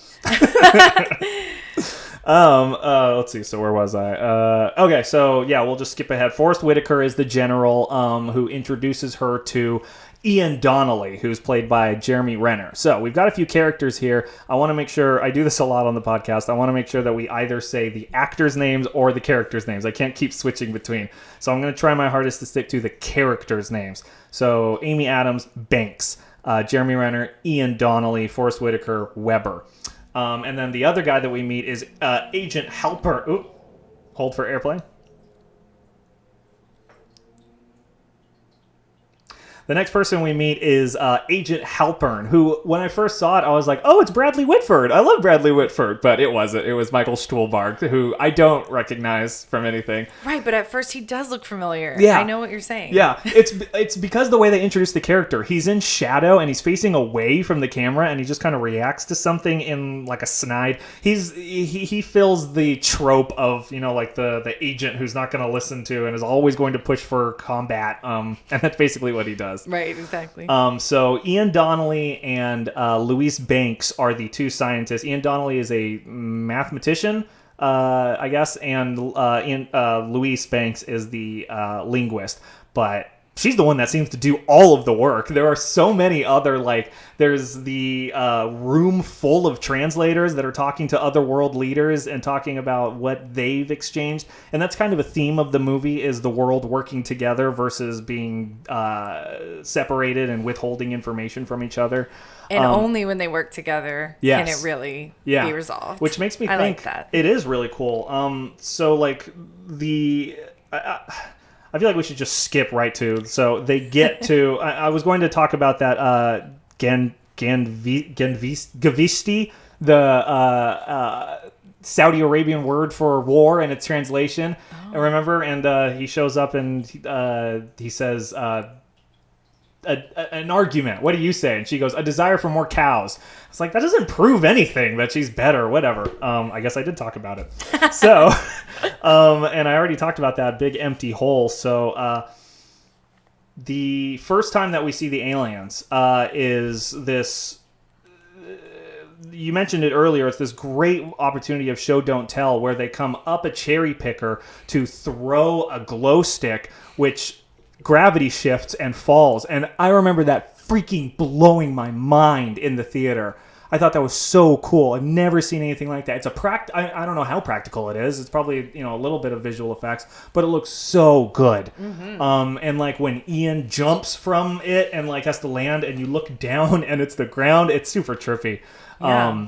Let's see. So where was I? Okay. So yeah, we'll just skip ahead. Forrest Whitaker is the general, who introduces her to Ian Donnelly, who's played by Jeremy Renner. So we've got a few characters here. I want to make sure, I do this a lot on the podcast, I want to make sure that we either say the actors' names or the characters' names. I can't keep switching between. So I'm going to try my hardest to stick to the characters' names. So Amy Adams, Banks. Jeremy Renner, Ian Donnelly, Forrest Whitaker, Weber. And then the other guy that we meet is Agent Halpern. Oop, hold for airplane. The next person we meet is Agent Halpern, who, when I first saw it, I was like, oh, it's Bradley Whitford. I love Bradley Whitford. But it wasn't. It was Michael Stuhlbarg, who I don't recognize from anything. Right, but at first he does look familiar. Yeah. I know what you're saying. Yeah, it's because the way they introduce the character. He's in shadow, and he's facing away from the camera, and he just kind of reacts to something in, like, a snide. He fills the trope of, you know, like, the agent who's not going to listen to and is always going to push for combat. And that's basically what he does. Right, exactly. So Ian Donnelly and Louise Banks are the two scientists. Ian Donnelly is a mathematician, I guess, and Louise Banks is the linguist. But she's the one that seems to do all of the work. There are so many other, like, there's the room full of translators that are talking to other world leaders and talking about what they've exchanged. And that's kind of a theme of the movie, is the world working together versus being separated and withholding information from each other. And only when they work together can it really be resolved. Which makes me think like that. It is really cool. So, like, I feel like we should just skip right to... So they get to... I was going to talk about that Gavisti, the Saudi Arabian word for war and its translation. Oh. And remember? And he shows up and he says... an argument. What do you say? And she goes, a desire for more cows. It's like, that doesn't prove anything that she's better or whatever. I guess I did talk about it. So, and I already talked about that big empty hole. So, the first time that we see the aliens is this. You mentioned it earlier. It's this great opportunity of show don't tell, where they come up a cherry picker to throw a glow stick, which gravity shifts and falls. And I remember that freaking blowing my mind in the theater. I thought that was so cool. I've never seen anything like that. It's I don't know how practical it is. It's probably, a little bit of visual effects, but it looks so good. Mm-hmm. And like when Ian jumps from it and like has to land, and you look down and it's the ground, it's super trippy. Yeah.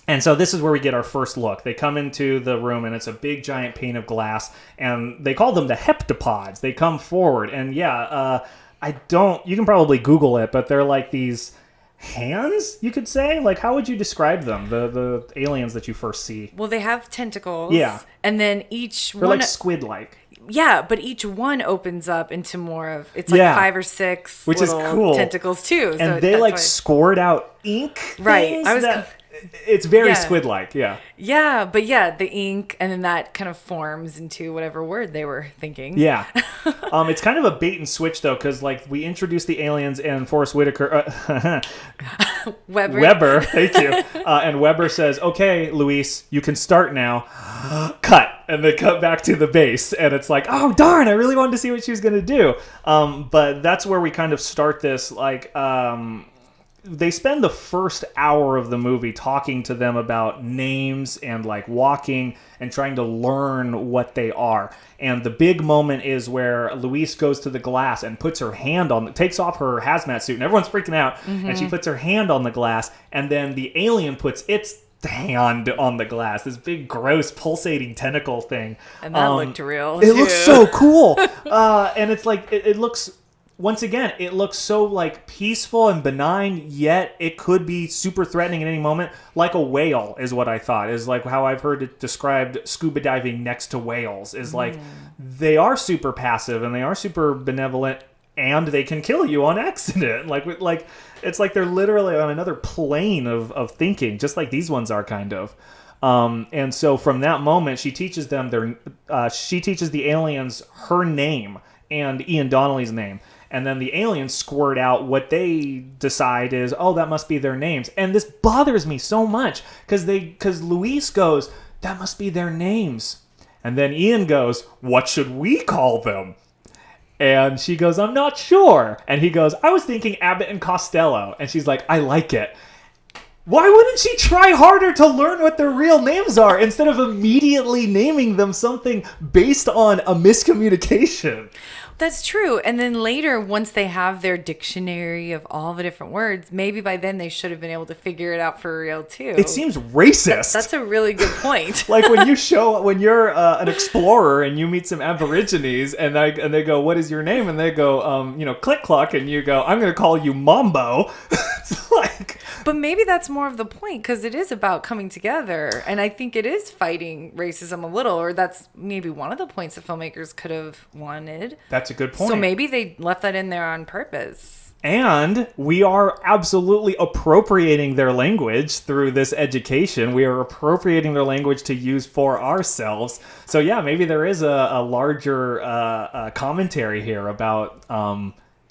And so this is where we get our first look. They come into the room, and it's a big giant pane of glass, and they call them the heptapods. They come forward, and you can probably Google it, but they're like these hands, you could say. Like, how would you describe them, the aliens that you first see? Well, they have tentacles. Yeah. And then they're like squid-like. Yeah, but each one opens up into more of, it's like 5 or 6 which is cool tentacles too. And they like squirt out ink. Right. It's very squid-like, yeah. Yeah, but the ink, and then that kind of forms into whatever word they were thinking. Yeah. It's kind of a bait and switch, though, because like we introduce the aliens, and Forrest Whitaker... Weber, thank you. And Weber says, okay, Luis, you can start now. Cut. And they cut back to the base, and it's like, oh, darn, I really wanted to see what she was going to do. But that's where we kind of start this, like... they spend the first hour of the movie talking to them about names and like walking and trying to learn what they are. And the big moment is where Luis goes to the glass and puts her hand takes off her hazmat suit, and everyone's freaking out. Mm-hmm. And she puts her hand on the glass, and then the alien puts its hand on the glass, this big gross pulsating tentacle thing. And that looked real. It looks so cool. And it's like, it looks... Once again, it looks so like peaceful and benign, yet it could be super threatening at any moment. Like a whale is what I thought, is like how I've heard it described, scuba diving next to whales, is like they are super passive and they are super benevolent, and they can kill you on accident. Like it's like they're literally on another plane of thinking, just like these ones are kind of. And so from that moment, she teaches them she teaches the aliens her name and Ian Donnelly's name. And then the aliens squirt out what they decide is, oh, that must be their names. And this bothers me so much because Luis goes, that must be their names. And then Ian goes, what should we call them? And she goes, I'm not sure. And he goes, I was thinking Abbott and Costello. And she's like, I like it. Why wouldn't she try harder to learn what their real names are instead of immediately naming them something based on a miscommunication? That's true. And then later, once they have their dictionary of all the different words, maybe by then they should have been able to figure it out for real too. It seems racist. That's a really good point. Like when you're an explorer and you meet some Aborigines and they go, what is your name? And they go, Click Cluck, and you go, I'm going to call you Mambo. It's like... But maybe that's more of the point, because it is about coming together. And I think it is fighting racism a little, or that's maybe one of the points that filmmakers could have wanted. That's a good point. So maybe they left that in there on purpose. And we are absolutely appropriating their language through this education. We are appropriating their language to use for ourselves. So yeah, maybe there is a larger commentary here about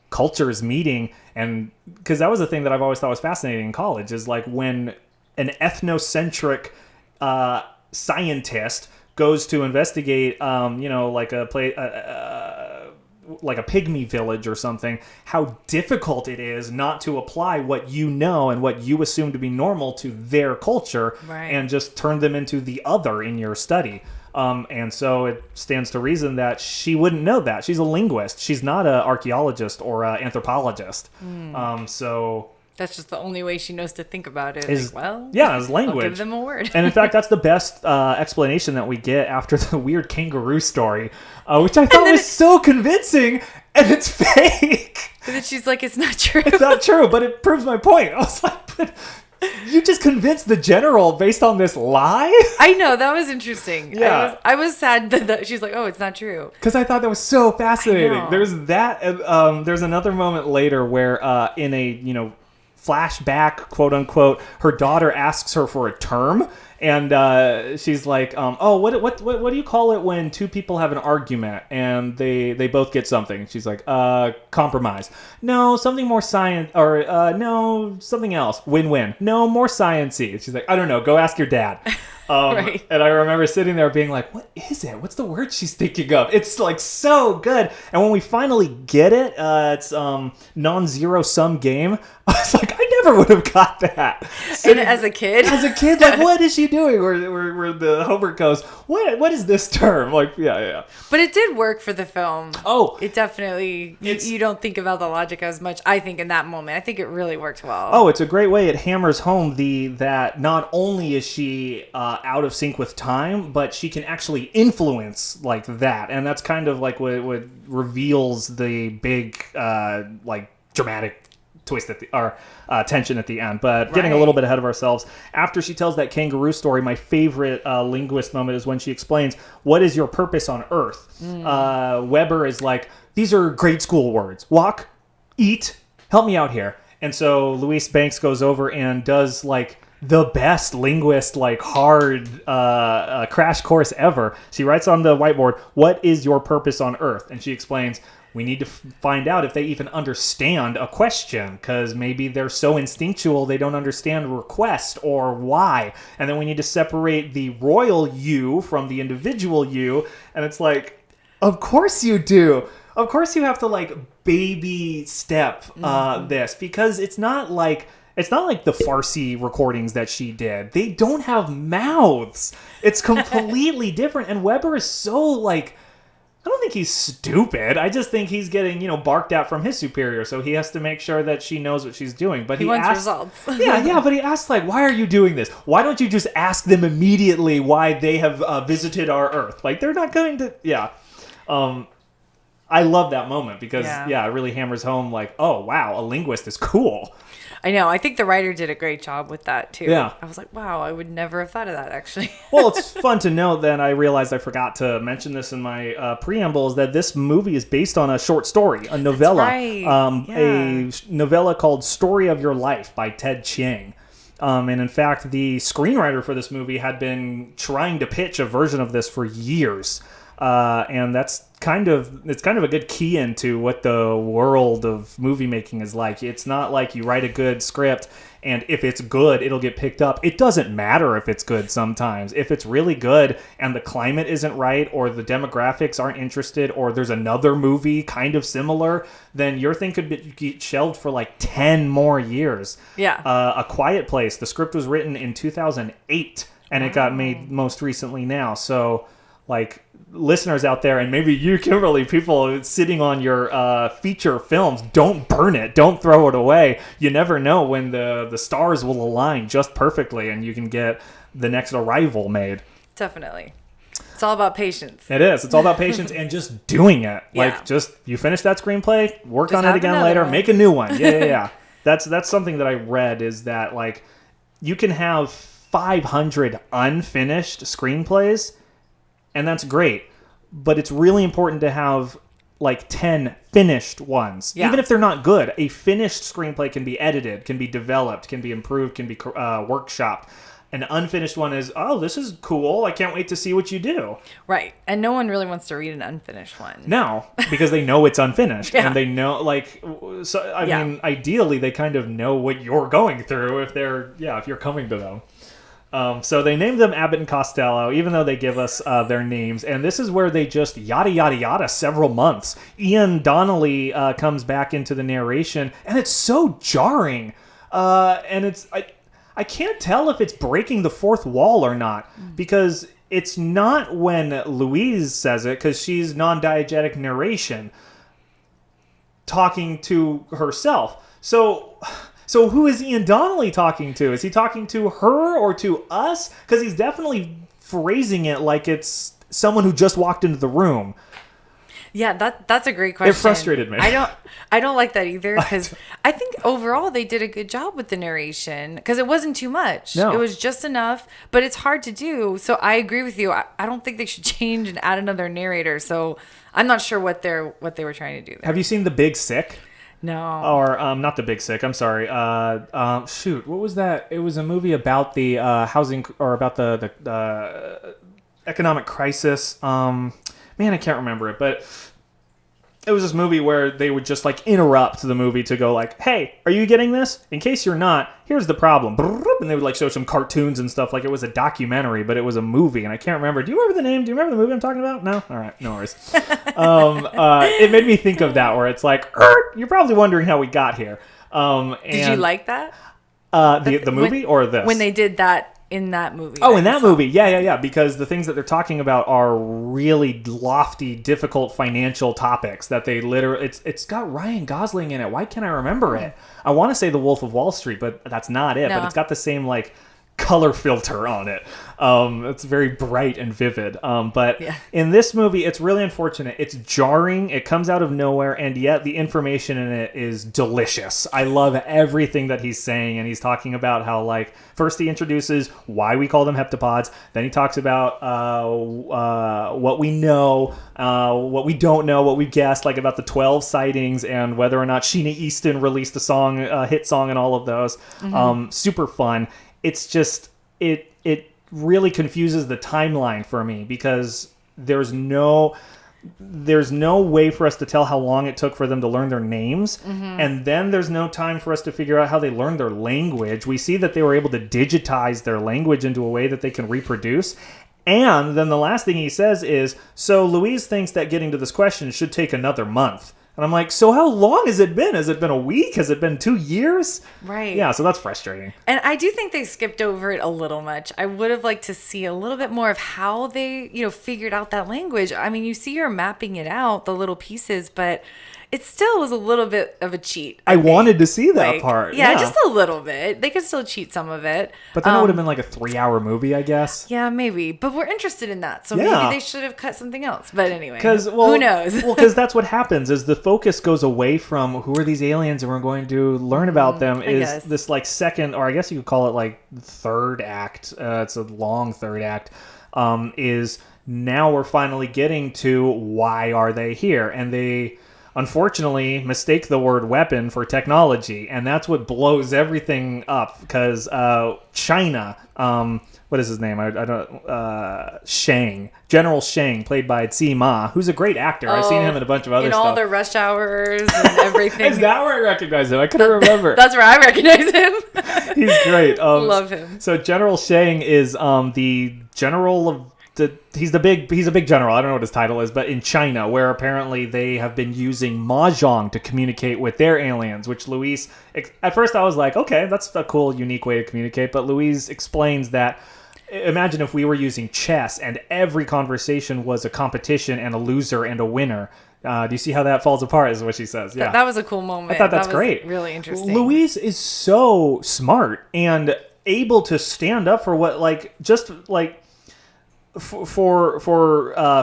cultures meeting. And because that was the thing that I've always thought was fascinating in college, is like when an ethnocentric scientist goes to investigate, like a pygmy village or something, how difficult it is not to apply what you know and what you assume to be normal to their culture, right, and just turn them into the other in your study. And so it stands to reason that she wouldn't know that. She's a linguist. She's not an archaeologist or an anthropologist. So that's just the only way she knows to think about it. Is language. I'll give them a word. And in fact, that's the best explanation that we get after the weird kangaroo story, which I thought was so convincing, and it's fake. And then she's like, it's not true. It's not true, but it proves my point. I was like, but you just convinced the general based on this lie? I know, that was interesting. Yeah. I was sad that she's like, oh, it's not true. Because I thought that was so fascinating. There's that. And, there's another moment later where in a, flashback, quote unquote, her daughter asks her for a term. And she's like, oh, what do you call it when two people have an argument and they both get something? She's like, compromise. No, something more science, or no, something else. Win-win. No, more science-y. She's like, I don't know. Go ask your dad. Right. And I remember sitting there being like, what is it? What's the word she's thinking of? It's like so good. And when we finally get it, it's non-zero sum game. I was like, I never would have got that. And as a kid, like, what is she doing? Where the homework goes, what is this term? Like, yeah. But it did work for the film. Oh, it definitely. You don't think about the logic as much. I think in that moment, I think it really worked well. Oh, it's a great way. It hammers home that not only is she out of sync with time, but she can actually influence like that, and that's kind of like what reveals the big like dramatic twist or tension at the end. But getting a little bit ahead of ourselves, after she tells that kangaroo story, my favorite linguist moment is when she explains, what is your purpose on Earth? Weber is like, these are grade school words. Walk, eat, help me out here. And so Louise Banks goes over and does like the best linguist, like hard crash course ever. She writes on the whiteboard, what is your purpose on Earth? And she explains, we need to find out if they even understand a question, because maybe they're so instinctual they don't understand request or why. And then we need to separate the royal you from the individual you. And it's like, of course you do. Of course you have to like baby step this, because it's not like the Farsi recordings that she did. They don't have mouths. It's completely different. And Weber is so like, I don't think he's stupid. I just think he's getting, barked at from his superior, so he has to make sure that she knows what she's doing. But he wants asks, results. yeah, but he asks, like, why are you doing this? Why don't you just ask them immediately why they have visited our Earth? Like, they're not going to, I love that moment because, it really hammers home, like, oh, wow, a linguist is cool. I know. I think the writer did a great job with that, too. Yeah. I was like, wow, I would never have thought of that, actually. Well, it's fun to note that I realized I forgot to mention this in my preamble, is that this movie is based on a short story, a novella. That's right. A novella called Story of Your Life by Ted Chiang. And in fact, the screenwriter for this movie had been trying to pitch a version of this for years. And that's kind of a good key into what the world of movie making is like. It's not like you write a good script and if it's good, it'll get picked up. It doesn't matter if it's good sometimes. If it's really good and the climate isn't right, or the demographics aren't interested, or there's another movie kind of similar, then your thing could get shelved for like 10 more years. Yeah. A Quiet Place, the script was written in 2008 and it got made most recently now. So like, listeners out there, and maybe you, Kimberly, people sitting on your feature films, don't burn it, don't throw it away. You never know when the stars will align just perfectly and you can get the next Arrival made. Definitely. It's all about patience. It is. It's all about patience and just doing it. Like, just, you finish that screenplay, work on it again later, make a new one. Yeah. That's something that I read, is that like, you can have 500 unfinished screenplays, and that's great, but it's really important to have like 10 finished ones. Even if they're not good, a finished screenplay can be edited, can be developed, can be improved, can be workshopped. An unfinished one is, oh, this is cool, I can't wait to see what you do. Right. And no one really wants to read an unfinished one. No, because they know it's unfinished. And they know, like, so I mean, ideally they kind of know what you're going through if you're coming to them. So they named them Abbott and Costello, even though they give us their names. And this is where they just yada, yada, yada several months. Ian Donnelly comes back into the narration, and it's so jarring. And it's I can't tell if it's breaking the fourth wall or not, because it's not when Louise says it, because she's non-diegetic narration talking to herself. So who is Ian Donnelly talking to? Is he talking to her or to us? Because he's definitely phrasing it like it's someone who just walked into the room. Yeah, that's a great question. It frustrated me. I don't like that either, because I think overall they did a good job with the narration, because it wasn't too much. No. It was just enough, but it's hard to do. So I agree with you. I don't think they should change and add another narrator. So I'm not sure what they were trying to do there. Have you seen The Big Sick? No. Or not The Big Sick. I'm sorry. Shoot, what was that? It was a movie about the housing or about the economic crisis. Man, I can't remember it, but it was this movie where they would just like interrupt the movie to go like, "Hey, are you getting this? In case you're not, here's the problem." And they would like show some cartoons and stuff. Like it was a documentary, but it was a movie, and I can't remember. Do you remember the name? Do you remember the movie I'm talking about? No? All right, no worries. It made me think of that, where it's like, you're probably wondering how we got here. Did you like that? The movie or this? When they did that in that movie. Oh, in that movie. Yeah. Because the things that they're talking about are really lofty, difficult financial topics that they literally... It's got Ryan Gosling in it. Why can't I remember it? I want to say The Wolf of Wall Street, but that's not it. No. But it's got the same, like, color filter on it. It's very bright and vivid. But in this movie, it's really unfortunate. It's jarring. It comes out of nowhere, and yet the information in it is delicious. I love everything that he's saying, and he's talking about how, like, first he introduces why we call them heptapods. Then he talks about what we know, what we don't know, what we guessed, like about the 12 sightings and whether or not Sheena Easton released a song, a hit song, and all of those. Super fun. It's just it really confuses the timeline for me because there's no way for us to tell how long it took for them to learn their names, and then there's no time for us to figure out how they learned their language. We see that they were able to digitize their language into a way that they can reproduce. And then the last thing he says is, so Louise thinks that getting to this question should take another month. And I'm like, so how long has it been? Has it been a week? Has it been 2 years? Right. Yeah, so that's frustrating. And I do think they skipped over it a little much. I would have liked to see a little bit more of how they, figured out that language. I mean, you see her mapping it out, the little pieces, but it still was a little bit of a cheat. I wanted to see that part. Yeah, just a little bit. They could still cheat some of it. But then it would have been like a 3-hour movie, I guess. Yeah, maybe. But we're interested in that. So maybe they should have cut something else. But anyway, who knows? Because that's what happens is the focus goes away from who are these aliens and we're going to learn about them is this like second, or I guess you could call it like third act. It's a long third act. Is now we're finally getting to why are they here? And they... unfortunately, mistake the word weapon for technology, and that's what blows everything up. Because China, what is his name? I don't. Shang, General Shang, played by Tzi Ma, who's a great actor. I've seen him in a bunch of other stuff. In all the Rush Hours and everything. Is that where I recognize him? I couldn't remember. That's where I recognize him. He's great. Love him. So General Shang is the general of. He's a big general. I don't know what his title is, but in China, where apparently they have been using mahjong to communicate with their aliens, which Louise, at first I was like, okay, that's a cool, unique way to communicate, but Louise explains that, imagine if we were using chess and every conversation was a competition and a loser and a winner. Do you see how that falls apart is what she says. Yeah, that was a cool moment. I thought that's was great. Really interesting. Louise is so smart and able to stand up for what, like, just like, for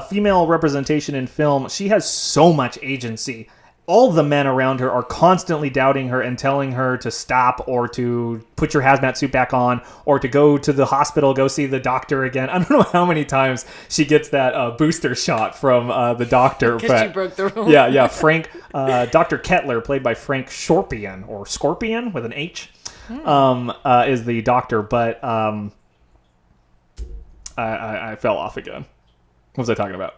female representation in film, she has so much agency. All the men around her are constantly doubting her and telling her to stop or to put your hazmat suit back on or to go to the hospital, go see the doctor again. I don't know how many times she gets that booster shot from the doctor. Because she broke the rules. Yeah. Frank, Dr. Kettler, played by Frank Scorpion, or Scorpion with an H, is the doctor. But... I fell off again. What was I talking about?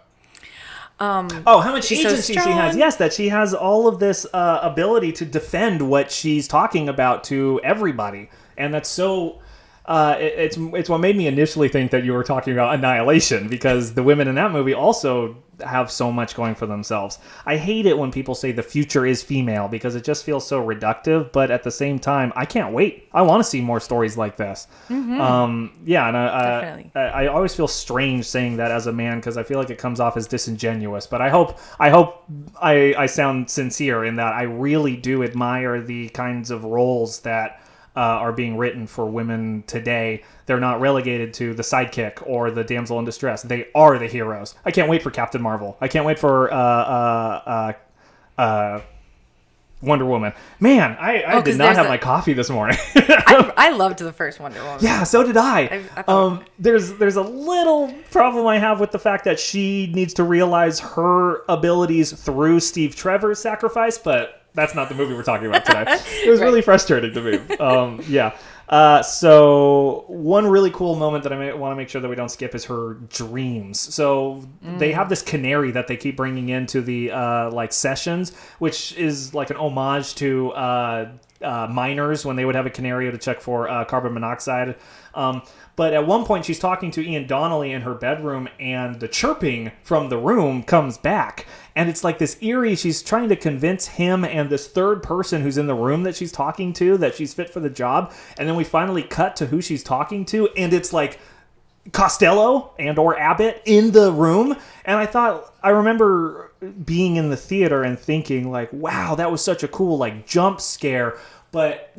How much agency she has. Yes, that she has all of this ability to defend what she's talking about to everybody. And that's so... it's what made me initially think that you were talking about Annihilation, because the women in that movie also have so much going for themselves. I hate it when people say the future is female, because it just feels so reductive, but at the same time, I can't wait. I want to see more stories like this. Definitely. I always feel strange saying that as a man, because I feel like it comes off as disingenuous, but I hope I sound sincere in that I really do admire the kinds of roles that are being written for women today. They're not relegated to the sidekick or the damsel in distress. They are the heroes. I can't wait for Captain Marvel. I can't wait for Wonder Woman. Man, I did not have my coffee this morning. I loved the first Wonder Woman. Yeah, so did I. There's a little problem I have with the fact that she needs to realize her abilities through Steve Trevor's sacrifice, but that's not the movie we're talking about today. It was really frustrating to me. Yeah. So one really cool moment that I want to make sure that we don't skip is her dreams. So they have this canary that they keep bringing into the like sessions, which is like an homage to miners when they would have a canary to check for carbon monoxide. But at one point she's talking to Ian Donnelly in her bedroom, and the chirping from the room comes back. And it's like this eerie, she's trying to convince him and this third person who's in the room that she's talking to that she's fit for the job. And then we finally cut to who she's talking to, and it's like Costello and or Abbott in the room. And I remember being in the theater and thinking like, wow, that was such a cool like jump scare. But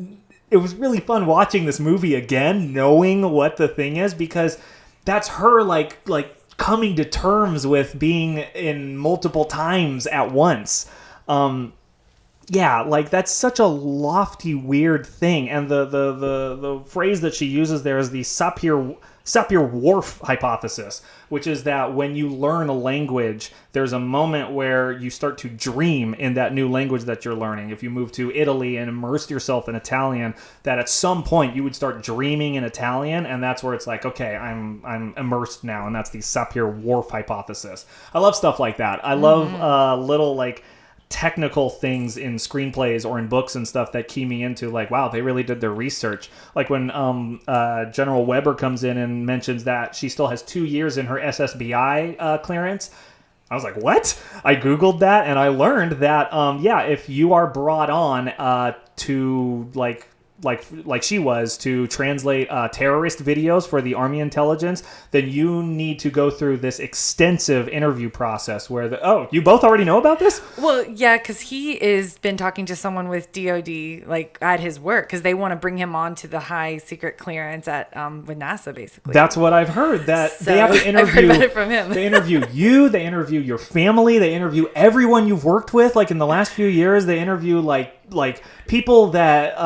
it was really fun watching this movie again, knowing what the thing is, because that's her like coming to terms with being in multiple times at once. Yeah, like that's such a lofty, weird thing. And the phrase that she uses there is the Sapir-Whorf hypothesis, which is that when you learn a language, there's a moment where you start to dream in that new language that you're learning. If you move to Italy and immerse yourself in Italian, that at some point you would start dreaming in Italian, and that's where it's like, okay, I'm immersed now, and that's the Sapir-Whorf hypothesis. I love stuff like that. I love little like technical things in screenplays or in books and stuff that key me into like, wow, they really did their research. Like when General Weber comes in and mentions that she still has 2 years in her SSBI clearance. I was like, what? I Googled that and I learned that, if you are brought on to like she was to translate terrorist videos for the Army intelligence, then you need to go through this extensive interview process where you both already know about this? Well, yeah, because he is been talking to someone with DOD like at his work because they want to bring him on to the high secret clearance at with NASA, basically. That's what I've heard. That So, they have to interview. I've heard about it from him. They interview you. They interview your family. They interview everyone you've worked with. Like in the last few years, they interview like people that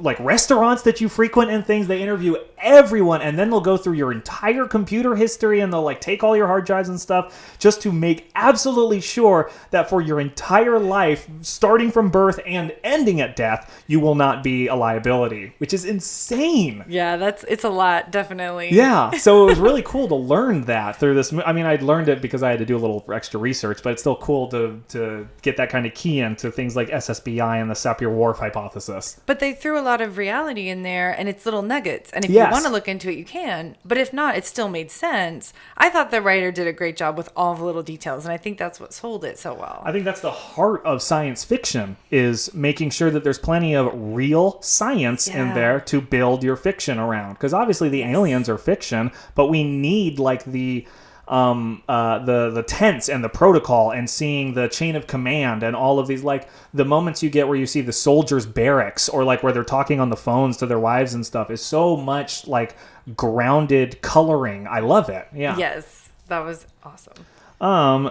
like restaurants that you frequent and things. They interview everyone, and then they'll go through your entire computer history, and they'll like take all your hard drives and stuff just to make absolutely sure that for your entire life, starting from birth and ending at death, you will not be a liability, which is insane. Yeah, it's a lot, definitely. Yeah, so it was really cool to learn that through this. I mean, I learned it because I had to do a little extra research, but it's still cool to get that kind of key into things like SSBI and the Sapir-Whorf hypothesis. But they threw a lot of reality in there, and it's little nuggets. And if Yes. you want to look into it, you can. But if not, it still made sense. I thought the writer did a great job with all the little details, and I think that's what sold it so well. I think that's the heart of science fiction, is making sure that there's plenty of real science in there to build your fiction around. Because obviously the aliens are fiction, but we need like the tense and the protocol and seeing the chain of command and all of these, like the moments you get where you see the soldiers' barracks or like where they're talking on the phones to their wives and stuff is so much like grounded coloring. I love it. Yeah. Yes, that was awesome.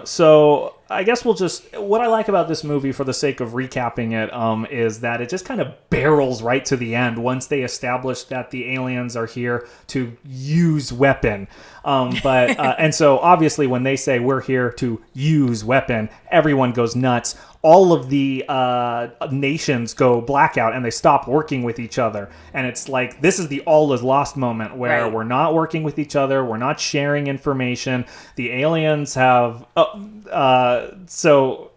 So I guess what I like about this movie, for the sake of recapping it, is that it just kind of barrels right to the end once they establish that the aliens are here to use weapon. And so obviously when they say we're here to use weapon, everyone goes nuts. All of the nations go blackout and they stop working with each other. And it's like, this is the all is lost moment where we're not working with each other. We're not sharing information. The aliens have... I feel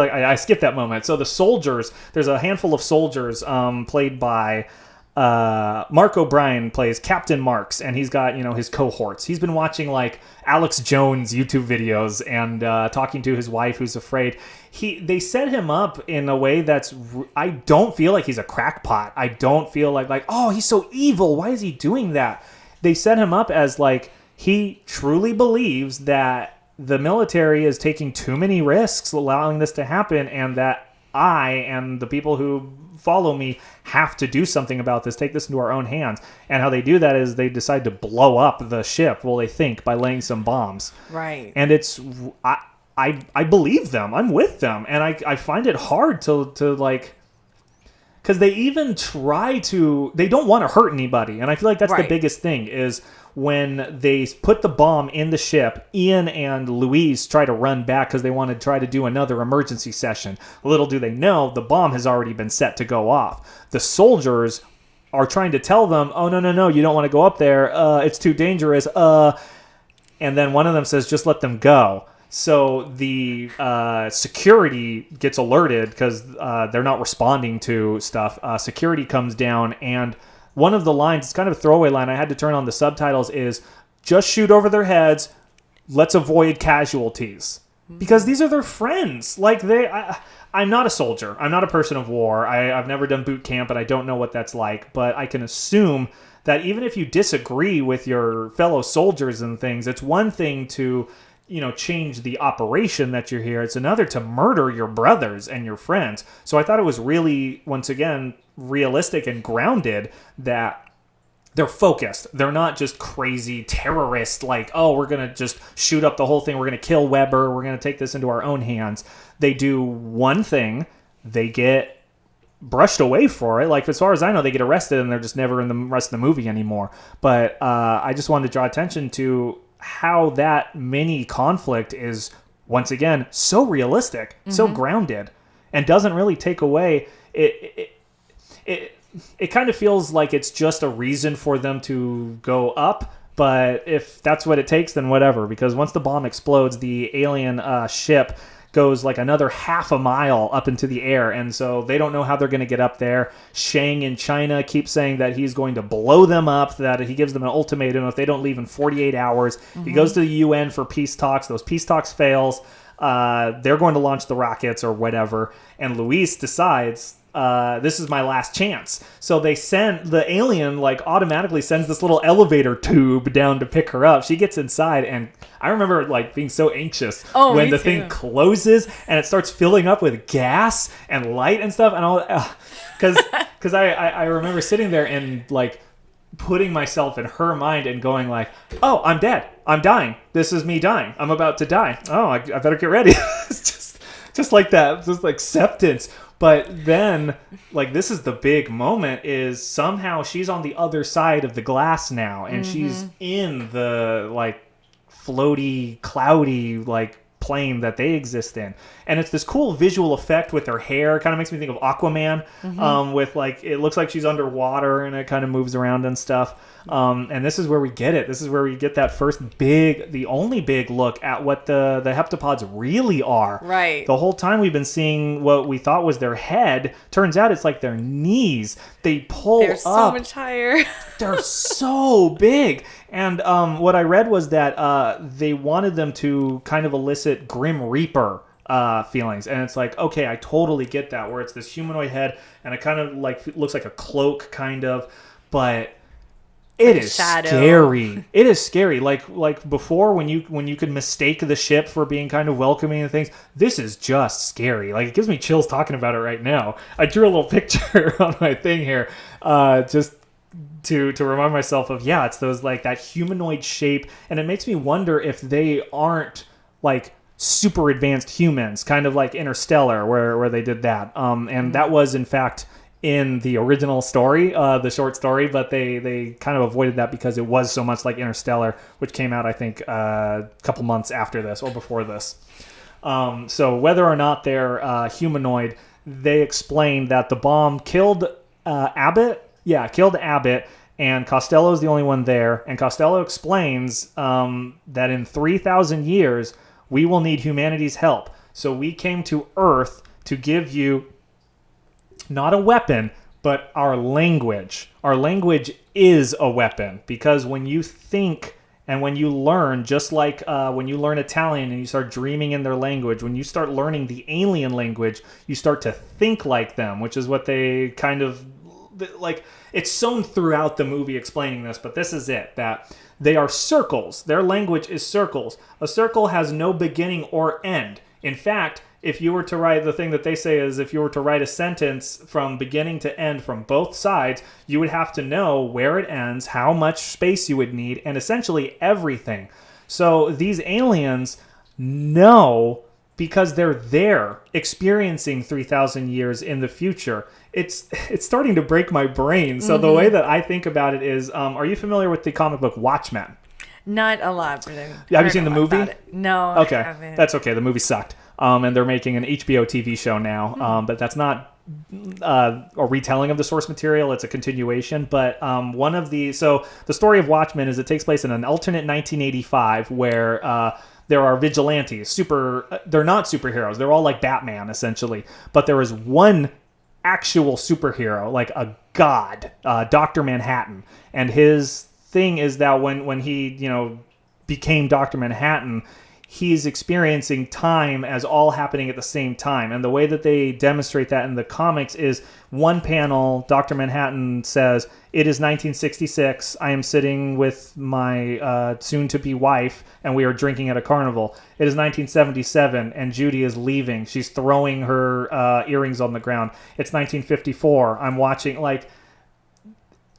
like I skipped that moment. So the soldiers, there's a handful of soldiers played by... Mark O'Brien plays Captain Marks, and he's got, his cohorts. He's been watching like Alex Jones YouTube videos and talking to his wife who's afraid. They set him up in a way that's, I don't feel like he's a crackpot. I don't feel like, oh, he's so evil. Why is he doing that? They set him up as like, he truly believes that the military is taking too many risks allowing this to happen, and that I and the people who follow me have to do something about this, take this into our own hands. And how they do that is they decide to blow up the ship, they think, by laying some bombs. Right. And it's, I believe them. I'm with them. And I find it hard to like, because they even they don't want to hurt anybody. And I feel like that's the biggest thing is when they put the bomb in the ship, Ian and Louise try to run back because they want to try to do another emergency session. Little do they know, the bomb has already been set to go off. The soldiers are trying to tell them, oh, no, you don't want to go up there. It's too dangerous. And then one of them says, just let them go. So the security gets alerted because they're not responding to stuff. Security comes down, and one of the lines, it's kind of a throwaway line, I had to turn on the subtitles, is just shoot over their heads. Let's avoid casualties. Because these are their friends. Like, I'm not a soldier. I'm not a person of war. I've never done boot camp, and I don't know what that's like. But I can assume that even if you disagree with your fellow soldiers and things, it's one thing to, change the operation that you're here. It's another to murder your brothers and your friends. So I thought it was really, once again, realistic and grounded that they're focused. They're not just crazy terrorists like, oh, we're going to just shoot up the whole thing. We're going to kill Weber. We're going to take this into our own hands. They do one thing. They get brushed away for it. Like, as far as I know, they get arrested and they're just never in the rest of the movie anymore. But I just wanted to draw attention to how that mini conflict is, once again, so realistic, so grounded, and doesn't really take away it kind of feels like it's just a reason for them to go up, but if that's what it takes, then whatever, because once the bomb explodes, the alien ship goes like another half a mile up into the air, and so they don't know how they're going to get up there. Shang in China keeps saying that he's going to blow them up, that he gives them an ultimatum if they don't leave in 48 hours. He goes to the UN for peace talks. Those peace talks fails. They're going to launch the rockets or whatever, and Luis decides, this is my last chance. So the alien automatically sends this little elevator tube down to pick her up. She gets inside, and I remember being so anxious when the thing closes and it starts filling up with gas and light and stuff, and all, because I remember sitting there and putting myself in her mind and going oh, I'm dead, I'm dying, this is me dying, I'm about to die, oh, I better get ready. It's just like that, just acceptance. But then, this is the big moment, is somehow she's on the other side of the glass now, and she's in the, floaty, cloudy, plane that they exist in. And it's this cool visual effect with her hair. Kind of makes me think of Aquaman, with, it looks like she's underwater, and it kind of moves around and stuff. And this is where we get it. This is where we get that the only big look at what the heptapods really are. Right. The whole time we've been seeing what we thought was their head. Turns out it's their knees. They're so much higher. They're so big. And what I read was that they wanted them to kind of elicit Grim Reaper feelings. And it's okay, I totally get that, where it's this humanoid head and it kind of looks like a cloak kind of, but it is scary. It is scary. Like before, when you could mistake the ship for being kind of welcoming and things, this is just scary. It gives me chills talking about it right now. I drew a little picture on my thing here, just to remind myself of, it's those that humanoid shape, and it makes me wonder if they aren't super advanced humans, kind of like Interstellar, where they did that. And that was in fact in the original story, the short story, but they kind of avoided that because it was so much like Interstellar, which came out, I think, a couple months after this or before this. So whether or not they're humanoid, they explained that the bomb killed Abbott. Yeah, killed Abbott, and Costello's the only one there. And Costello explains that in 3,000 years, we will need humanity's help. So we came to Earth to give you not a weapon, but our language. Our language is a weapon, because when you think and when you learn, just like when you learn Italian and you start dreaming in their language, when you start learning the alien language, you start to think like them, which is what they kind of it's sewn throughout the movie explaining this, but this is it, that they are circles. Their language is circles. A circle has no beginning or end. In fact, if you were to write, the thing that they say is, if you were to write a sentence from beginning to end from both sides, you would have to know where it ends, how much space you would need, and essentially everything. So these aliens know because they're there experiencing 3,000 years in the future. It's starting to break my brain. So the way that I think about it is, are you familiar with the comic book Watchmen? Not a lot, but Have you seen the movie? No. Okay, I haven't. that's okay. The movie sucked. And they're making an HBO TV show now. But that's not a retelling of the source material. It's a continuation. But so the story of Watchmen is it takes place in an alternate 1985 where there are vigilantes. They're not superheroes. They're all like Batman, essentially. But there is one actual superhero, like a god, Dr. Manhattan. And his thing is that when he, became Dr. Manhattan, he's experiencing time as all happening at the same time. And the way that they demonstrate that in the comics is one panel, Dr. Manhattan says, "It is 1966. I am sitting with my soon-to-be wife, and we are drinking at a carnival. It is 1977, and Judy is leaving. She's throwing her earrings on the ground. It's 1954. I'm watching,"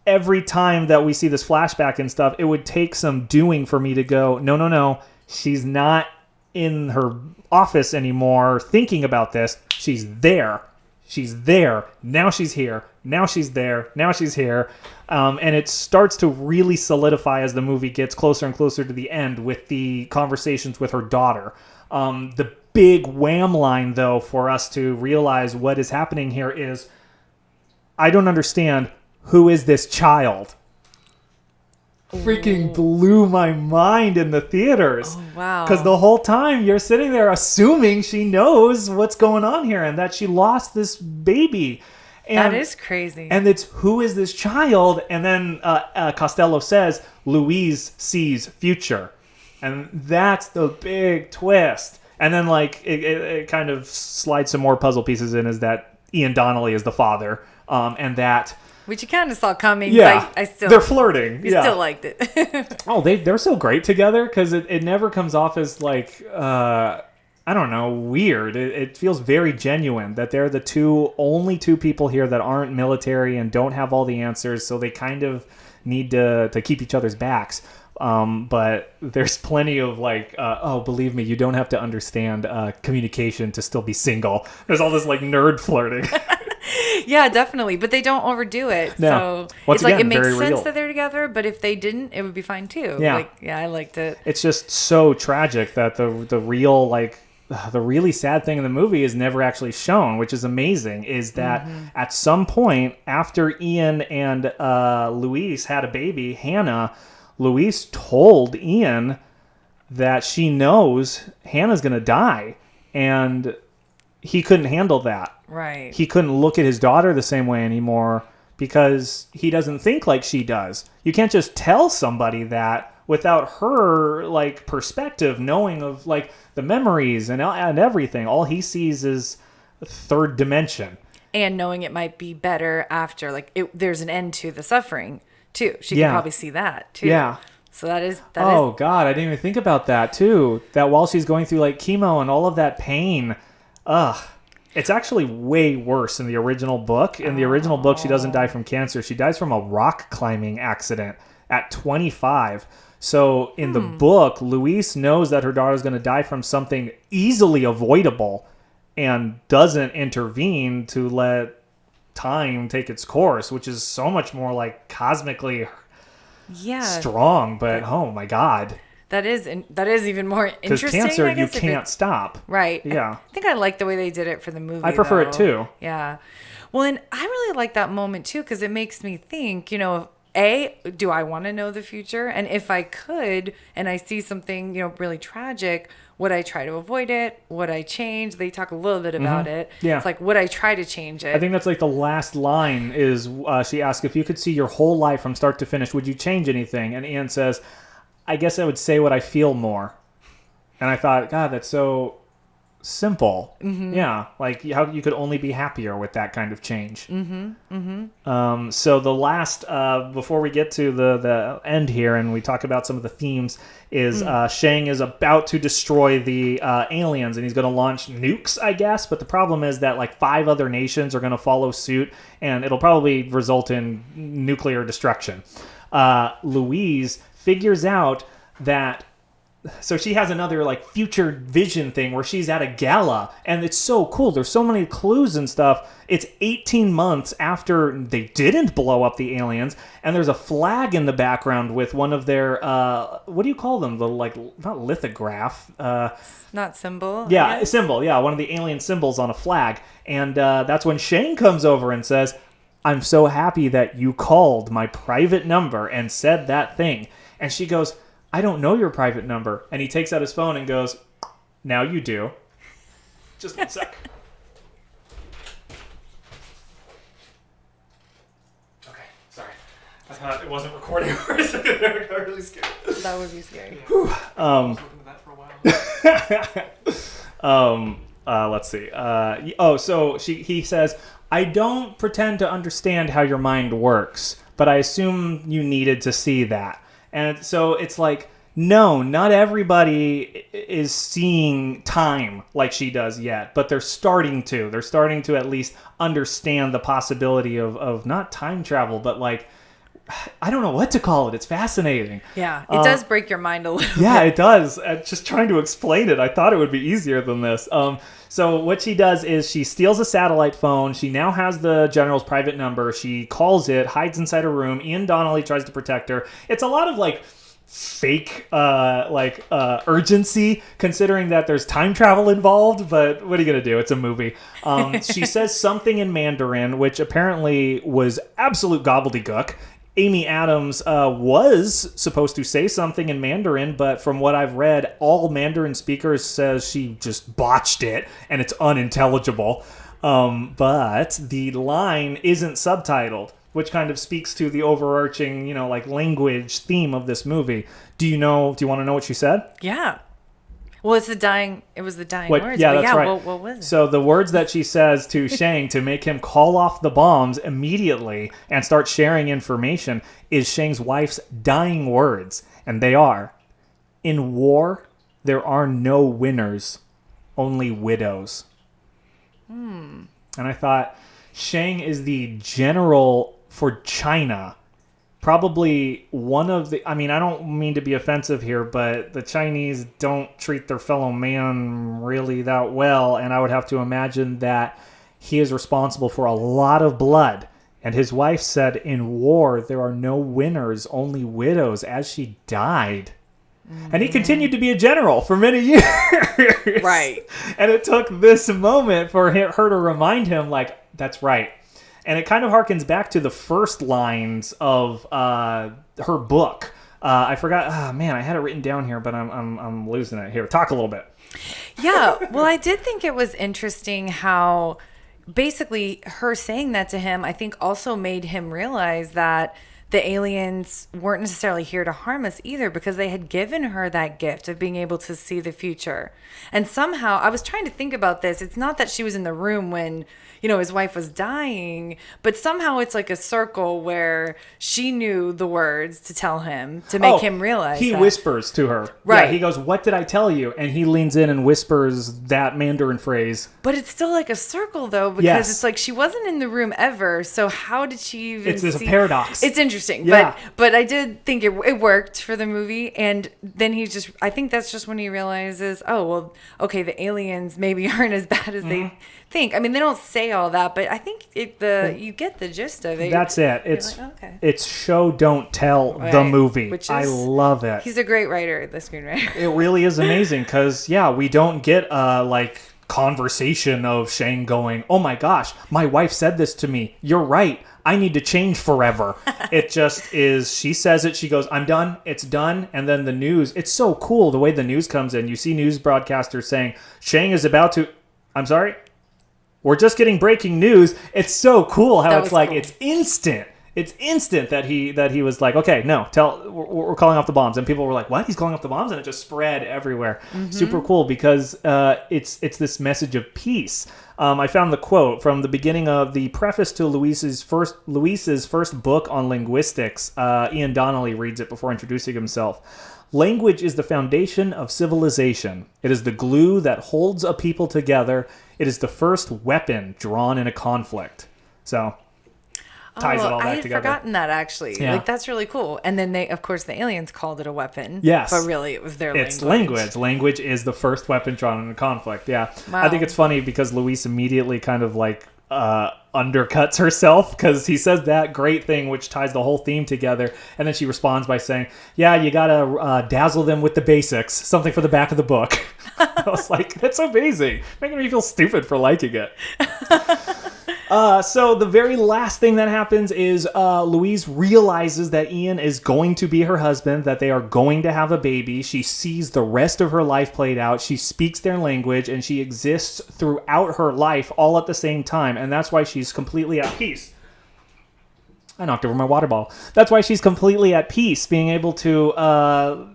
every time that we see this flashback and stuff, it would take some doing for me to go, no. She's not in her office anymore thinking about this. She's there. She's there. Now she's here. Now she's there. Now she's here. And it starts to really solidify as the movie gets closer and closer to the end with the conversations with her daughter. The big wham line, though, for us to realize what is happening here is, I don't understand. Who is this child? Freaking blew my mind in the theaters. Oh, wow. Because the whole time you're sitting there assuming she knows what's going on here and that she lost this baby. And, that is crazy. And it's, who is this child? And then Costello says, Louise sees future. And that's the big twist. And then it kind of slides some more puzzle pieces in, is that Ian Donnelly is the father. And that... Which you kind of saw coming, yeah, but I still... They're flirting. You still liked it. Oh, they're so great together because it never comes off as I don't know, weird. It feels very genuine that they're the only two people here that aren't military and don't have all the answers, so they kind of need to keep each other's backs. But there's plenty of believe me, you don't have to understand communication to still be single. There's all this nerd flirting. Yeah, definitely. But they don't overdo it. No. So Once it's again, it makes very sense real. that they're together, but if they didn't, it would be fine too. Yeah. I liked it. It's just so tragic that the real the really sad thing in the movie is never actually shown, which is amazing, is that at some point after Ian and Louise had a baby, Hannah, Louise told Ian that she knows Hannah's going to die, and he couldn't handle that. Right. He couldn't look at his daughter the same way anymore because he doesn't think like she does. You can't just tell somebody that without her perspective, knowing of the memories and everything. All he sees is third dimension. And knowing it might be better after there's an end to the suffering too. She can probably see that too. Yeah. So that is God, I didn't even think about that too. That while she's going through chemo and all of that pain, it's actually way worse in the original book. In the original book, she doesn't die from cancer. She dies from a rock climbing accident at 25. So in the book, Louise knows that her daughter's going to die from something easily avoidable and doesn't intervene to let time take its course, which is so much more cosmically strong. But oh my God. That is even more interesting. Because cancer, you can't stop. Right. Yeah. I think I like the way they did it for the movie. I prefer it too. Yeah. Well, and I really like that moment too because it makes me think, do I want to know the future? And if I could, and I see something, really tragic, would I try to avoid it? Would I change? They talk a little bit about it. Yeah. It's would I try to change it? I think that's the last line is she asks, if you could see your whole life from start to finish, would you change anything? And Ian says, I guess I would say what I feel more. And I thought, God, that's so simple. Mm-hmm. Yeah, how you could only be happier with that kind of change. Mm-hmm. Mm-hmm. So the last, before we get to the end here and we talk about some of the themes, is Shang is about to destroy the aliens and he's going to launch nukes, I guess. But the problem is that 5 other nations are going to follow suit and it'll probably result in nuclear destruction. Louise figures out that so she has another like future vision thing where she's at a gala, and it's so cool. There's so many clues and stuff. It's 18 months after they didn't blow up the aliens, and there's a flag in the background with one of their what do you call them? The like not lithograph, not symbol. yeah, a symbol. Yeah, one of the alien symbols on a flag, and that's when Shane comes over and says, "I'm so happy that you called my private number and said that thing," and she goes, "I don't know your private number." And he takes out his phone and goes, "Now you do." Just one sec. Okay, sorry. I thought it wasn't recording for a second there. I got really scared. That would be scary. I was looking at that for a while. Let's see. So he says, "I don't pretend to understand how your mind works, but I assume you needed to see that." And so it's like, no, not everybody is seeing time like she does yet, but they're starting to. They're starting to at least understand the possibility of not time travel, but like, I don't know what to call it. It's fascinating. Yeah, it does break your mind a little Yeah, bit. it does. Just trying to explain it, I thought it would be easier than this. So what she does is she steals a satellite phone. She now has the general's private number. She calls it, hides inside a room. Ian Donnelly tries to protect her. It's a lot of like fake urgency, considering that there's time travel involved, but what are you gonna do? It's a movie. She says something in Mandarin, which apparently was absolute gobbledygook. Amy Adams was supposed to say something in Mandarin, but from what I've read, all Mandarin speakers says she just botched it and it's unintelligible. But the line isn't subtitled, which kind of speaks to the overarching, like language theme of this movie. Do you want to know what she said? Yeah. Well, it was the dying words. Yeah, but that's right. What was it? So the words that she says to Shang to make him call off the bombs immediately and start sharing information is Shang's wife's dying words. And they are, "In war, there are no winners, only widows." And I thought, Shang is the general for China. Probably one of the... I mean, I don't mean to be offensive here, but the Chinese don't treat their fellow man really that well, and I would have to imagine that he is responsible for a lot of blood. And his wife said, "In war, there are no winners, only widows," as she died. And he continued to be a general for many years. Right. And it took this moment for her to remind him, like, that's right. And it kind of harkens back to the first lines of her book. I forgot. Oh, man, I had it written down here, but I'm losing it. Here, talk a little bit. Yeah. Well, I did think it was interesting how basically her saying that to him, I think also made him realize that the aliens weren't necessarily here to harm us either, because they had given her that gift of being able to see the future. And somehow, I was trying to think about this. It's not that she was in the room when, his wife was dying, but somehow it's like a circle where she knew the words to tell him, to make him realize He that. whispers to her. Right. Yeah, he goes, "What did I tell you?" And he leans in and whispers that Mandarin phrase. But it's still like a circle, though, because it's like she wasn't in the room ever, so how did she even It's a see? paradox. It's interesting, Yeah. but I did think it worked for the movie, and then I think that's just when he realizes, oh, well, okay, the aliens maybe aren't as bad as they think. I mean, they don't say all that, but I think you get the gist of it. That's it. It's like, okay. It's show, don't tell, the Right. movie. Which I is- love it. He's a great writer, the screenwriter. It really is amazing because, we don't get conversation of Shang going, "Oh my gosh, my wife said this to me. You're right. I need to change forever." It just is, she says it, she goes, "I'm done, it's done." And then the news, it's so cool the way the news comes in. You see news broadcasters saying, "Shang is about to," I'm sorry? "We're just getting breaking news." It's so cool how That it's was like, cool. it's instant. It's instant that he was like, "Okay, no, we're calling off the bombs." And people were like, "What? He's calling off the bombs?" And it just spread everywhere. Super cool because it's this message of peace. I found the quote from the beginning of the preface to Luis's first book on linguistics. Ian Donnelly reads it before introducing himself. "Language is the foundation of civilization. It is the glue that holds a people together. It is the first weapon drawn in a conflict." So, ties it all back I had together. forgotten that, actually. Yeah. Like, that's really cool. And then of course, the aliens called it a weapon. Yes. But really, it was their language. It's language. Language is the first weapon drawn into conflict. Yeah. Wow. I think it's funny because Luis immediately kind of like undercuts herself because he says that great thing which ties the whole theme together, and then she responds by saying, yeah, you gotta dazzle them with the basics, something for the back of the book. I was like, that's amazing, making me feel stupid for liking it. So the very last thing that happens is Louise realizes that Ian is going to be her husband, that they are going to have a baby. She sees the rest of her life played out. She speaks their language, and she exists throughout her life all at the same time. And that's why she's completely at peace. I knocked over my water bottle. That's why she's completely at peace, being able to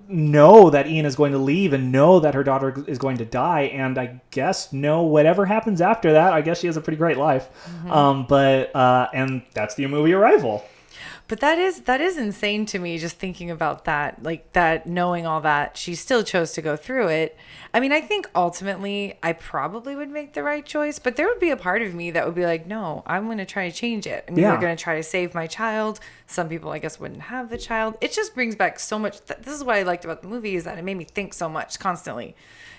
know that Ian is going to leave and know that her daughter is going to die, and I guess know whatever happens after that. I guess she has a pretty great life. And that's the movie Arrival. But that is insane to me, just thinking about that, like that, knowing all that, she still chose to go through it. I mean, I think ultimately I probably would make the right choice, but there would be a part of me that would be like, no, I'm going to try to change it. I mean, we're going to try to save my child. Some people, I guess, wouldn't have the child. It just brings back so much. This is what I liked about the movie, is that it made me think so much constantly.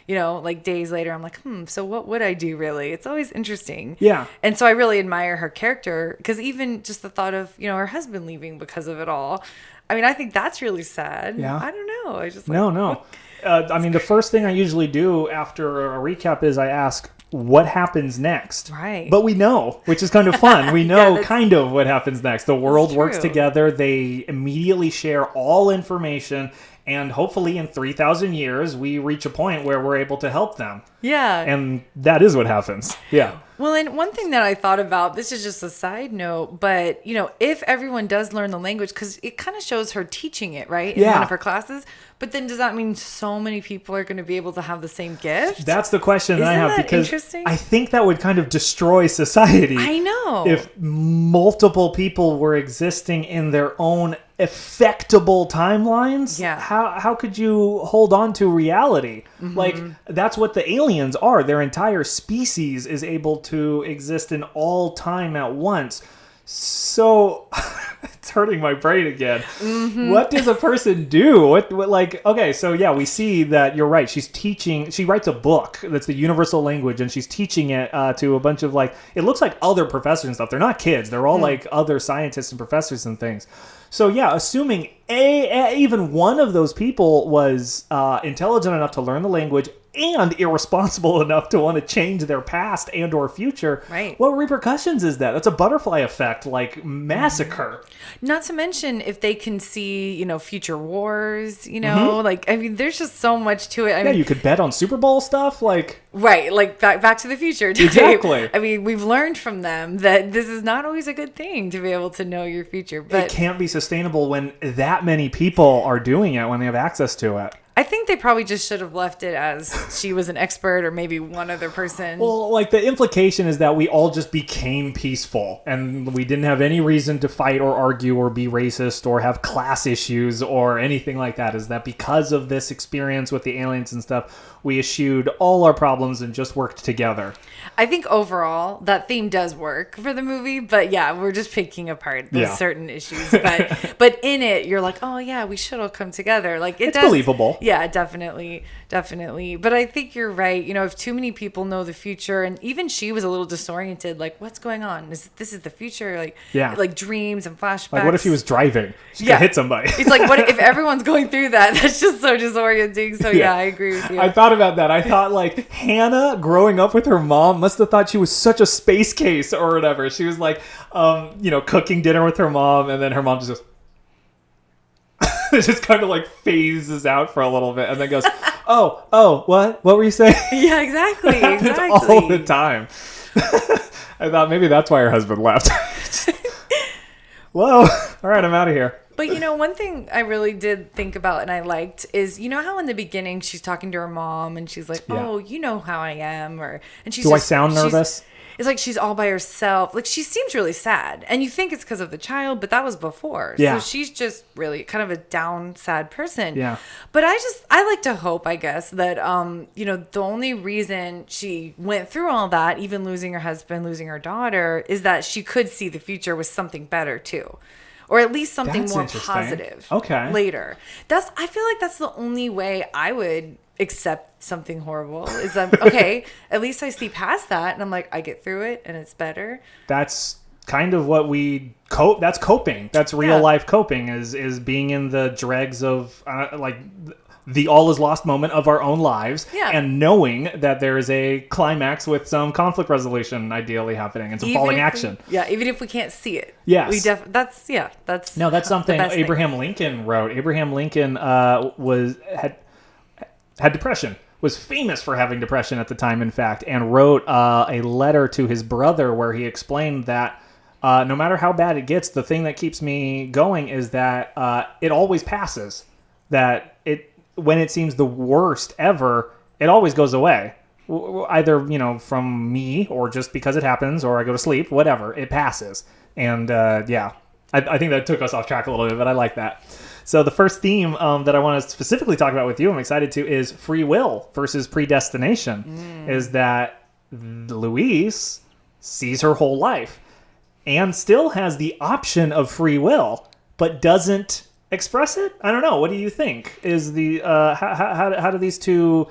You know, like days later, I'm like, so what would I do really? It's always interesting. Yeah. And so I really admire her character, because even just the thought of, her husband leaving because of it all. I mean, I think that's really sad. Yeah. I don't know. I just No. I mean, the first thing I usually do after a recap is I ask, what happens next? Right. But we know, which is kind of fun. We know kind of what happens next. The world works together. They immediately share all information. And hopefully in 3,000 years, we reach a point where we're able to help them. Yeah. And that is what happens. Yeah. Well, and one thing that I thought about, this is just a side note, but, if everyone does learn the language, because it kind of shows her teaching it, right? In one of her classes. But then does that mean so many people are going to be able to have the same gift? That's the question that I have, because interesting? I think that would kind of destroy society. I know. If multiple people were existing in their own effectable timelines, how could you hold on to reality? Like, that's what the aliens are. Their entire species is able to exist in all time at once. So it's hurting my brain again. What does a person do? What okay, so yeah, we see that you're right. She writes a book that's the universal language, and she's teaching it to a bunch of, like, it looks like other professors and stuff. They're not kids. They're all like other scientists and professors and things. So yeah, assuming even one of those people was intelligent enough to learn the language and irresponsible enough to want to change their past and or future, right? What repercussions is that? That's a butterfly effect, like massacre. Not to mention if they can see, future wars, like, I mean, there's just so much to it. I mean, you could bet on Super Bowl stuff, like... Right, like Back to the Future. Exactly. I mean, we've learned from them that this is not always a good thing to be able to know your future. But it can't be sustainable when that many people are doing it, when they have access to it. I think they probably just should have left it as she was an expert, or maybe one other person. Well, like, the implication is that we all just became peaceful and we didn't have any reason to fight or argue or be racist or have class issues or anything like that. Is that because of this experience with the aliens and stuff, we eschewed all our problems and just worked together. I think overall that theme does work for the movie, but yeah, we're just picking apart those certain issues. But in it, you're like, oh yeah, we should all come together. Like, it's believable. Yeah, definitely. But I think you're right. If too many people know the future, and even she was a little disoriented, like, what's going on? This is the future, like dreams and flashbacks. Like, what if he was driving? She could hit somebody. It's like, what if everyone's going through that? That's just so disorienting. So yeah, I agree with you. I thought about that. I thought, like, Hannah growing up with her mom must have thought she was such a space case or whatever. She was like, cooking dinner with her mom, and then her mom just goes, it just kind of like phases out for a little bit and then goes, oh, what were you saying? Yeah, exactly. It happens all the time. I thought maybe that's why her husband left. Whoa. All right, I'm out of here. But one thing I really did think about and I liked is, how in the beginning she's talking to her mom and she's like, oh, you know how I am, and she's Do I sound nervous? It's like she's all by herself. Like, she seems really sad. And you think it's because of the child, but that was before. Yeah. So she's just really kind of a down, sad person. Yeah. But I like to hope, I guess, that, the only reason she went through all that, even losing her husband, losing her daughter, is that she could see the future with something better, too. Or at least something That's more interesting. positive later. I feel like that's the only way I would accept something horrible is okay, at least I see past that and I'm like, I get through it and it's better. That's kind of what we cope. That's coping. That's real life coping is being in the dregs of the all is lost moment of our own lives and knowing that there is a climax with some conflict resolution ideally happening and some falling action. Even if we can't see it. Yes. That's something Abraham Lincoln wrote. Abraham Lincoln had depression, was famous for having depression at the time, in fact, and wrote a letter to his brother where he explained that no matter how bad it gets, the thing that keeps me going is that it always passes. That when it seems the worst ever, it always goes away. Either, from me or just because it happens or I go to sleep, whatever, it passes. And I think that took us off track a little bit, but I like that. So the first theme that I want to specifically talk about with you, I'm excited to, is free will versus predestination. Is that Louise sees her whole life and still has the option of free will, but doesn't express it? I don't know. What do you think? Is the how do these two,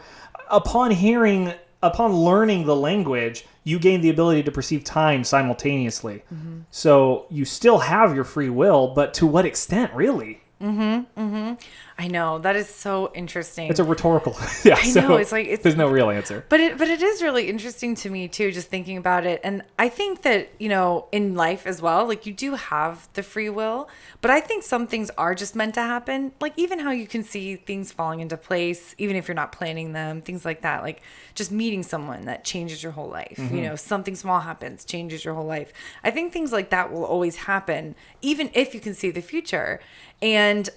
upon learning the language, you gain the ability to perceive time simultaneously. Mm-hmm. So you still have your free will, but to what extent, really? Mm-hmm. Mm-hmm. I know, that is so interesting. It's a rhetorical. I know. It's there's no real answer. But it is really interesting to me too, just thinking about it. And I think that in life as well, like you do have the free will, but I think some things are just meant to happen. Like even how you can see things falling into place, even if you're not planning them, things like that. Like just meeting someone that changes your whole life. Mm-hmm. Something small happens, changes your whole life. I think things like that will always happen, even if you can see the future. And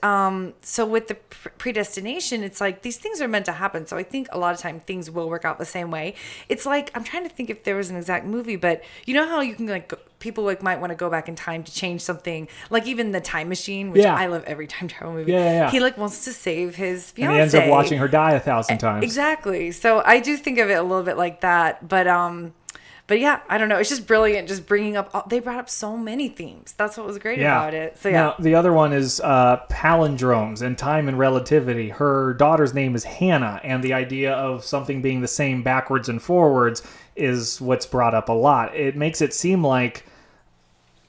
so with the predestination, it's like these things are meant to happen. So I think a lot of time things will work out the same way. It's like, I'm trying to think if there was an exact movie, but you know how you can people might want to go back in time to change something, like even the Time Machine, which I love every time travel movie. Yeah. He wants to save his fiance. And he ends up watching her die 1,000 times. Exactly. So I do think of it a little bit like that, But yeah, I don't know. It's just brilliant. Just bringing up, they brought up so many themes. That's what was great about it. So yeah. Now, the other one is palindromes and time and relativity. Her daughter's name is Hannah, and the idea of something being the same backwards and forwards is what's brought up a lot. It makes it seem like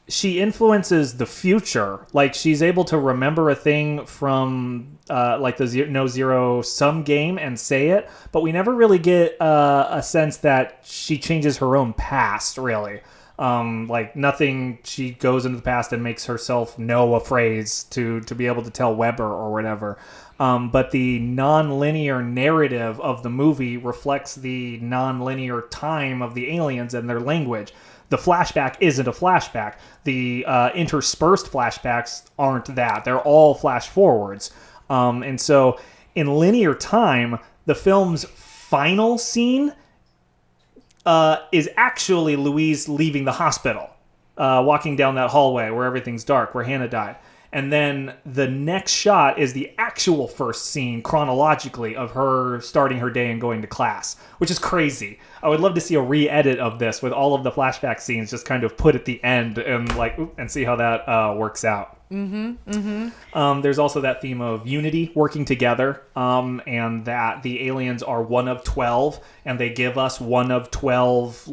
she influences the future. Like she's able to remember a thing from the no zero sum game and say it, but we never really get a sense that she changes her own past, really. Nothing, she goes into the past and makes herself know a phrase to be able to tell Weber or whatever. But the non-linear narrative of the movie reflects the non-linear time of the aliens and their language. The flashback isn't a flashback. The interspersed flashbacks aren't that. They're all flash forwards. And so in linear time, the film's final scene is actually Louise leaving the hospital, walking down that hallway where everything's dark, where Hannah died. And then the next shot is the actual first scene chronologically of her starting her day and going to class, which is crazy. I would love to see a re-edit of this with all of the flashback scenes just kind of put at the end and see how that works out. Mm-hmm. Mm-hmm. There's also that theme of unity, working together, and that the aliens are one of 12, and they give us one of 12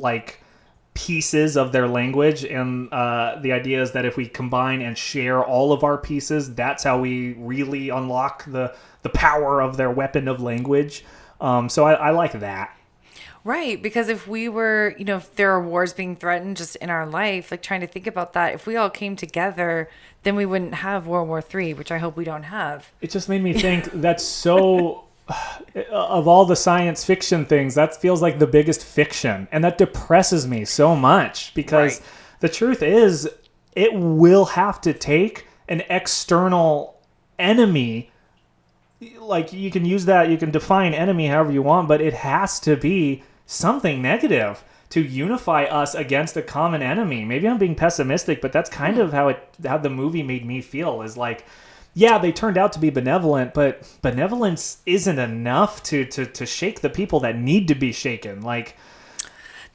pieces of their language, and the idea is that if we combine and share all of our pieces, that's how we really unlock the power of their weapon of language. So I like that. Right, because if we were, if there are wars being threatened just in our life, trying to think about that, if we all came together, then we wouldn't have World War III, which I hope we don't have. It just made me think that's so... of all the science fiction things, that feels like the biggest fiction, and that depresses me so much because the truth is it will have to take an external enemy. Like, you can use that, you can define enemy however you want, but it has to be something negative to unify us against a common enemy. Maybe I'm being pessimistic, but that's kind of how the movie made me feel, is like, yeah, they turned out to be benevolent, but benevolence isn't enough to shake the people that need to be shaken. Like,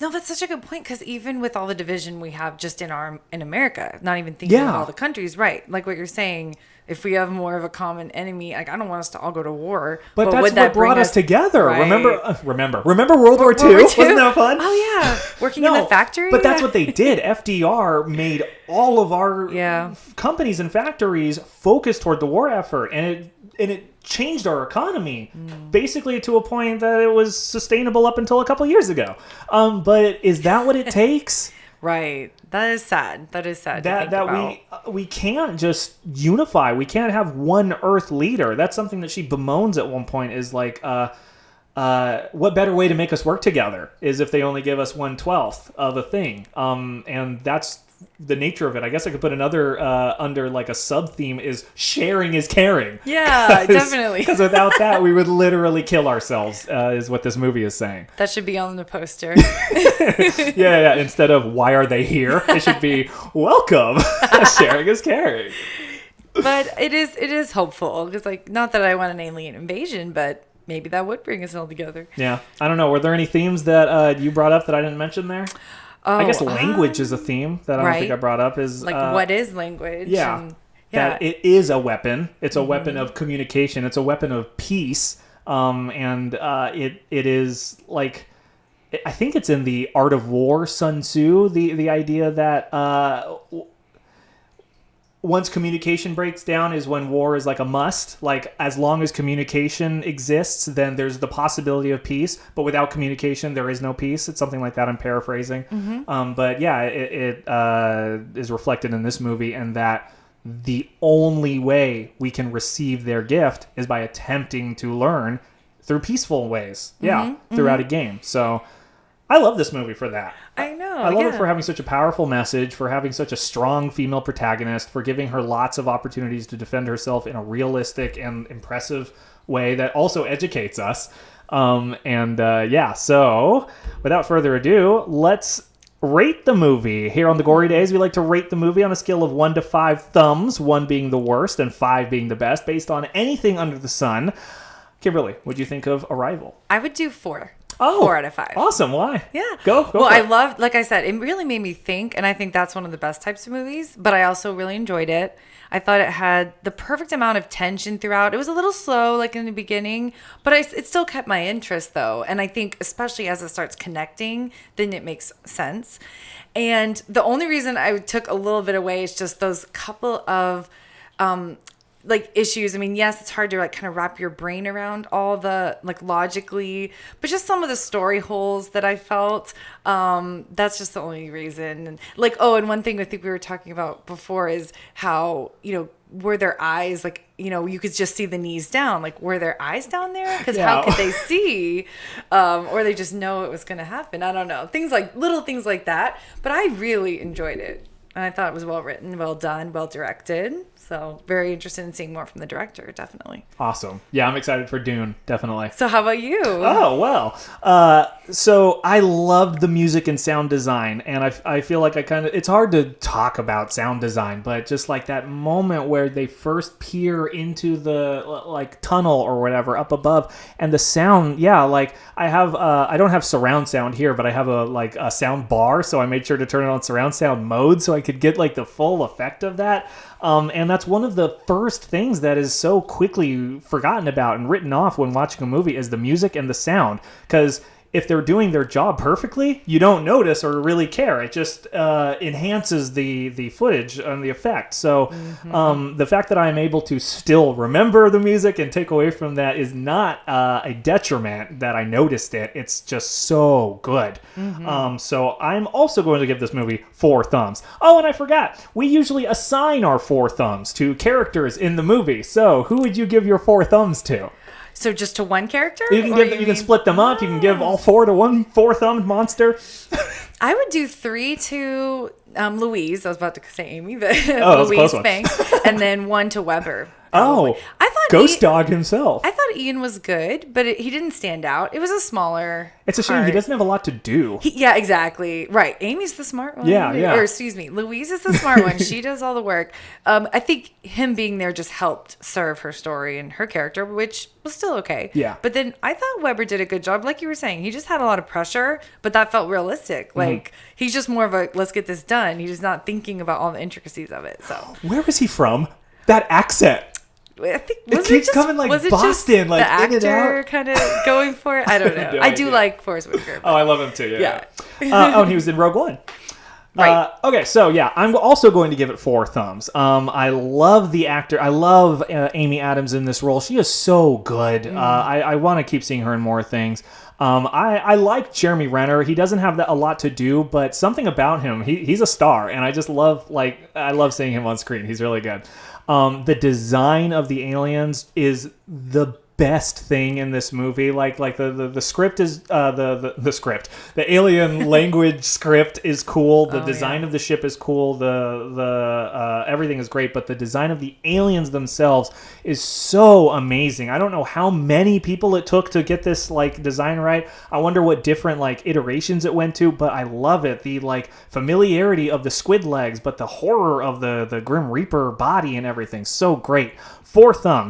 no, that's such a good point, because even with all the division we have just in America, not even thinking of all the countries, right? Like what you're saying, if we have more of a common enemy, like, I don't want us to all go to war. But that's what brought us together. Right. Remember World War II? Wasn't that fun? Oh, yeah. Working in the factory? But that's what they did. FDR made all of our companies and factories focus toward the war effort. And it changed our economy basically to a point that it was sustainable up until a couple years ago. But is that what it takes? Right. That is sad. That is sad. We can't just unify. We can't have one Earth leader. That's something that she bemoans at one point, is like, what better way to make us work together is if they only give us 1/12 of a thing. And that's the nature of it. I guess I could put another under like a sub theme is sharing is caring. Yeah, definitely. Because without that, we would literally kill ourselves, is what this movie is saying. That should be on the poster. Yeah. Instead of why are they here, it should be welcome. Sharing is caring. But it is hopeful, because, like, not that I want an alien invasion, but maybe that would bring us all together. Yeah, I don't know. Were there any themes that you brought up that I didn't mention there? I guess language is a theme that I don't think I brought up. Is like, what is language? Yeah. That it is a weapon. It's a weapon of communication. It's a weapon of peace. And it is like, I think it's in The Art of War, Sun Tzu, the idea that once communication breaks down is when war is like a must. Like, as long as communication exists, then there's the possibility of peace. But without communication, there is no peace. It's something like that. I'm paraphrasing. But yeah, it is reflected in this movie, and that the only way we can receive their gift is by attempting to learn through peaceful ways. Throughout a game. So I love this movie for that. I know. I love it for having such a powerful message, for having such a strong female protagonist, for giving her lots of opportunities to defend herself in a realistic and impressive way that also educates us. So without further ado, let's rate the movie. Here on the Gory Days, we like to rate the movie on a scale of 1 to 5 thumbs, 1 being the worst and 5 being the best, based on anything under the sun. Kimberly, what'd you think of Arrival? I would do 4. Oh, 4 out of 5. Awesome. Why? Yeah. Go Well, for I it. loved, like I said, it really made me think, and I think that's one of the best types of movies, but I also really enjoyed it. I thought it had the perfect amount of tension throughout. It was a little slow, like in the beginning, but it still kept my interest, though. And I think especially as it starts connecting, then it makes sense. And the only reason I took a little bit away is just those couple of like issues. I mean, yes, it's hard to like kind of wrap your brain around all the like logically, but just some of the story holes that I felt. That's just the only reason. And like, and one thing I think we were talking about before is how, were their eyes like, you could just see the knees down. Like, were their eyes down there? Because how could they see? Or they just know it was going to happen. I don't know. Little things like that. But I really enjoyed it. And I thought it was well written, well done, well directed. So very interested in seeing more from the director, definitely. Awesome. Yeah, I'm excited for Dune, definitely. So how about you? Oh, well. So I loved the music and sound design, and I feel like it's hard to talk about sound design, but just like that moment where they first peer into the like tunnel or whatever up above, and the sound, like I don't have surround sound here, but I have a sound bar, so I made sure to turn it on surround sound mode so I could get like the full effect of that. And that's one of the first things that is so quickly forgotten about and written off when watching a movie is the music and the sound. Because if they're doing their job perfectly, you don't notice or really care. It just enhances the footage and the effect. So the fact that I'm able to still remember the music and take away from that is not a detriment that I noticed it. It's just so good. So I'm also going to give this movie 4 thumbs. Oh, and I forgot. We usually assign our 4 thumbs to characters in the movie. So who would you give your 4 thumbs to? So just to one character? You can split them up. You can give all 4 to one 4-thumbed monster. I would do 3 to Louise. I was about to say Amy, but Oh, Louise that was a close one. Banks, and then 1 to Weber. Oh, I thought Ghost Dog himself. I thought Ian was good, but he didn't stand out. It was a smaller. It's a shame he part. doesn't have a lot to do. Yeah, exactly. Right. Amy's the smart one. Yeah. Or excuse me, Louise is the smart one. She does all the work. I think him being there just helped serve her story and her character, which was still okay. Yeah. But then I thought Weber did a good job. Like you were saying, he just had a lot of pressure, but that felt realistic. Like he's just more of a let's get this done. He's just not thinking about all the intricacies of it. So Where is he from? That accent. I think It keeps coming like Boston, like the in and actor out. kind of going for it. I don't know. No I do idea. like Forrest Whitaker. Oh, I love him too. Yeah. And he was in Rogue One. Right. Okay, so yeah, I'm also going to give it 4 thumbs. I love the actor. I love Amy Adams in this role. She is so good. I want to keep seeing her in more things. I like Jeremy Renner. He doesn't have a lot to do, but something about him, he's a star, and I just love seeing him on screen. He's really good. The design of the aliens is the best thing in this movie. Like the script is the script. The alien language script is cool. The design of the ship is cool. The everything is great, but the design of the aliens themselves is so amazing. I don't know how many people it took to get this design right. I wonder what different iterations it went to, but I love it. The familiarity of the squid legs, but the horror of the Grim Reaper body and everything. So great. 4 thumbs.